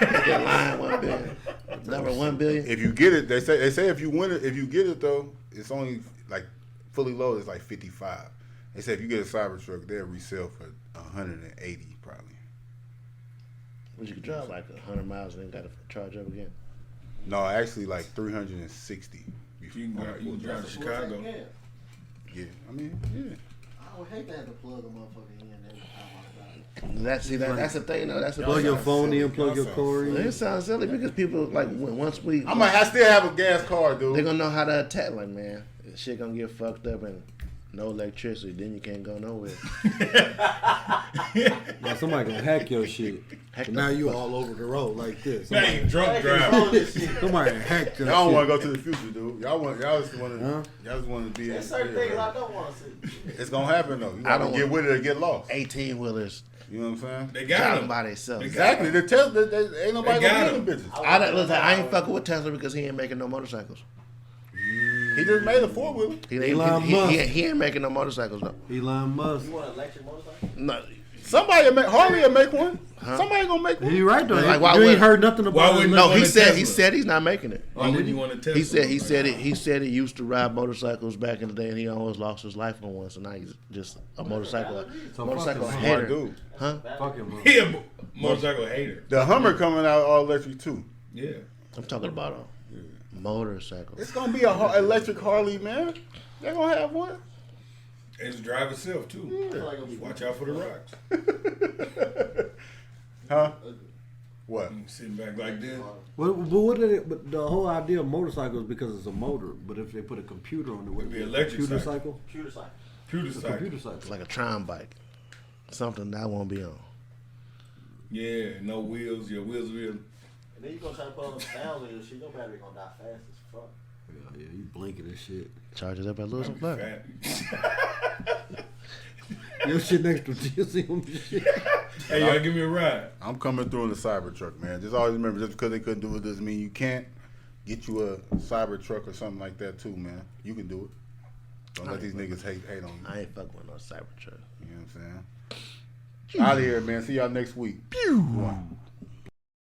That line 1 billion. Number 1 billion. If you get it, they say if you win it, if you get it though, it's only like fully loaded. It's like 55. They say if you get a Cybertruck, they'll resell for 180 probably. But you can drive like 100 miles and then got to charge up again. No, actually like 360. You can drive to Chicago. Yeah, I mean, yeah. I would hate to have to plug a motherfucker in every time I That's the thing though. That's the Plug your phone silly. in, plug your cord in. It sounds silly because people like once we. I still have a gas car, dude. They're gonna know how to attack. Like, man, shit gonna get fucked up and no electricity. Then you can't go nowhere. Now somebody gonna hack your shit. Now you all over the road like this. Now you drunk driving. Somebody hacked your shit. Y'all don't want to go to the future, dude. Y'all just want to be. There's certain things I don't want to see. It's gonna happen though. You I gotta don't get with it or get lost. 18 wheelers. You know what I'm saying? They got Driving them by themselves. Exactly. The Tesla, ain't nobody They got gonna get them bitches. Listen, I ain't fucking with Tesla because he ain't making no motorcycles. He just made a 4-wheeler. He ain't making no motorcycles though. Elon Musk. You want an electric motorcycle? No. Somebody Harley will make one. Somebody gonna make one. He right though. Like, why you ain't would- heard nothing Why about wouldn't it. you No, want he a said Tesla? he's not making it. Why would you want a Tesla? He said he used to ride motorcycles back in the day and he almost lost his life on one. So now he's just a motorcycle fucking hater. dude. Huh? Fuck him, He a motorcycle hater. The Hummer coming out all electric too. Yeah. I'm talking about a motorcycle. It's gonna be a electric Harley, man. They're gonna have one. It's drive itself too. Just watch out for the rocks. Huh? What? Sitting back like this. But the whole idea of motorcycle is because it's a motor. But if they put a computer on it, would It'd be it be electric computer cycle. Computer cycle. Computer cycle. It's like a Tron bike. Something that I won't be on. Yeah, no wheels. Your wheels will. And then you gonna try to put on the sounds on your shit. Your battery gonna die fast as fuck. Yeah, you blinking and shit. Charge it up at Lewis and Clark. Your shit next to GSM shit. Hey, y'all give me a ride. I'm coming through in the Cybertruck, man. Just always remember, just because they couldn't do it doesn't mean you can't. Get you a Cybertruck or something like that too, man. You can do it. Don't let these niggas hate on you. I ain't fucking with no Cybertruck. You know what I'm saying? Out of here, man. See y'all next week. Pew.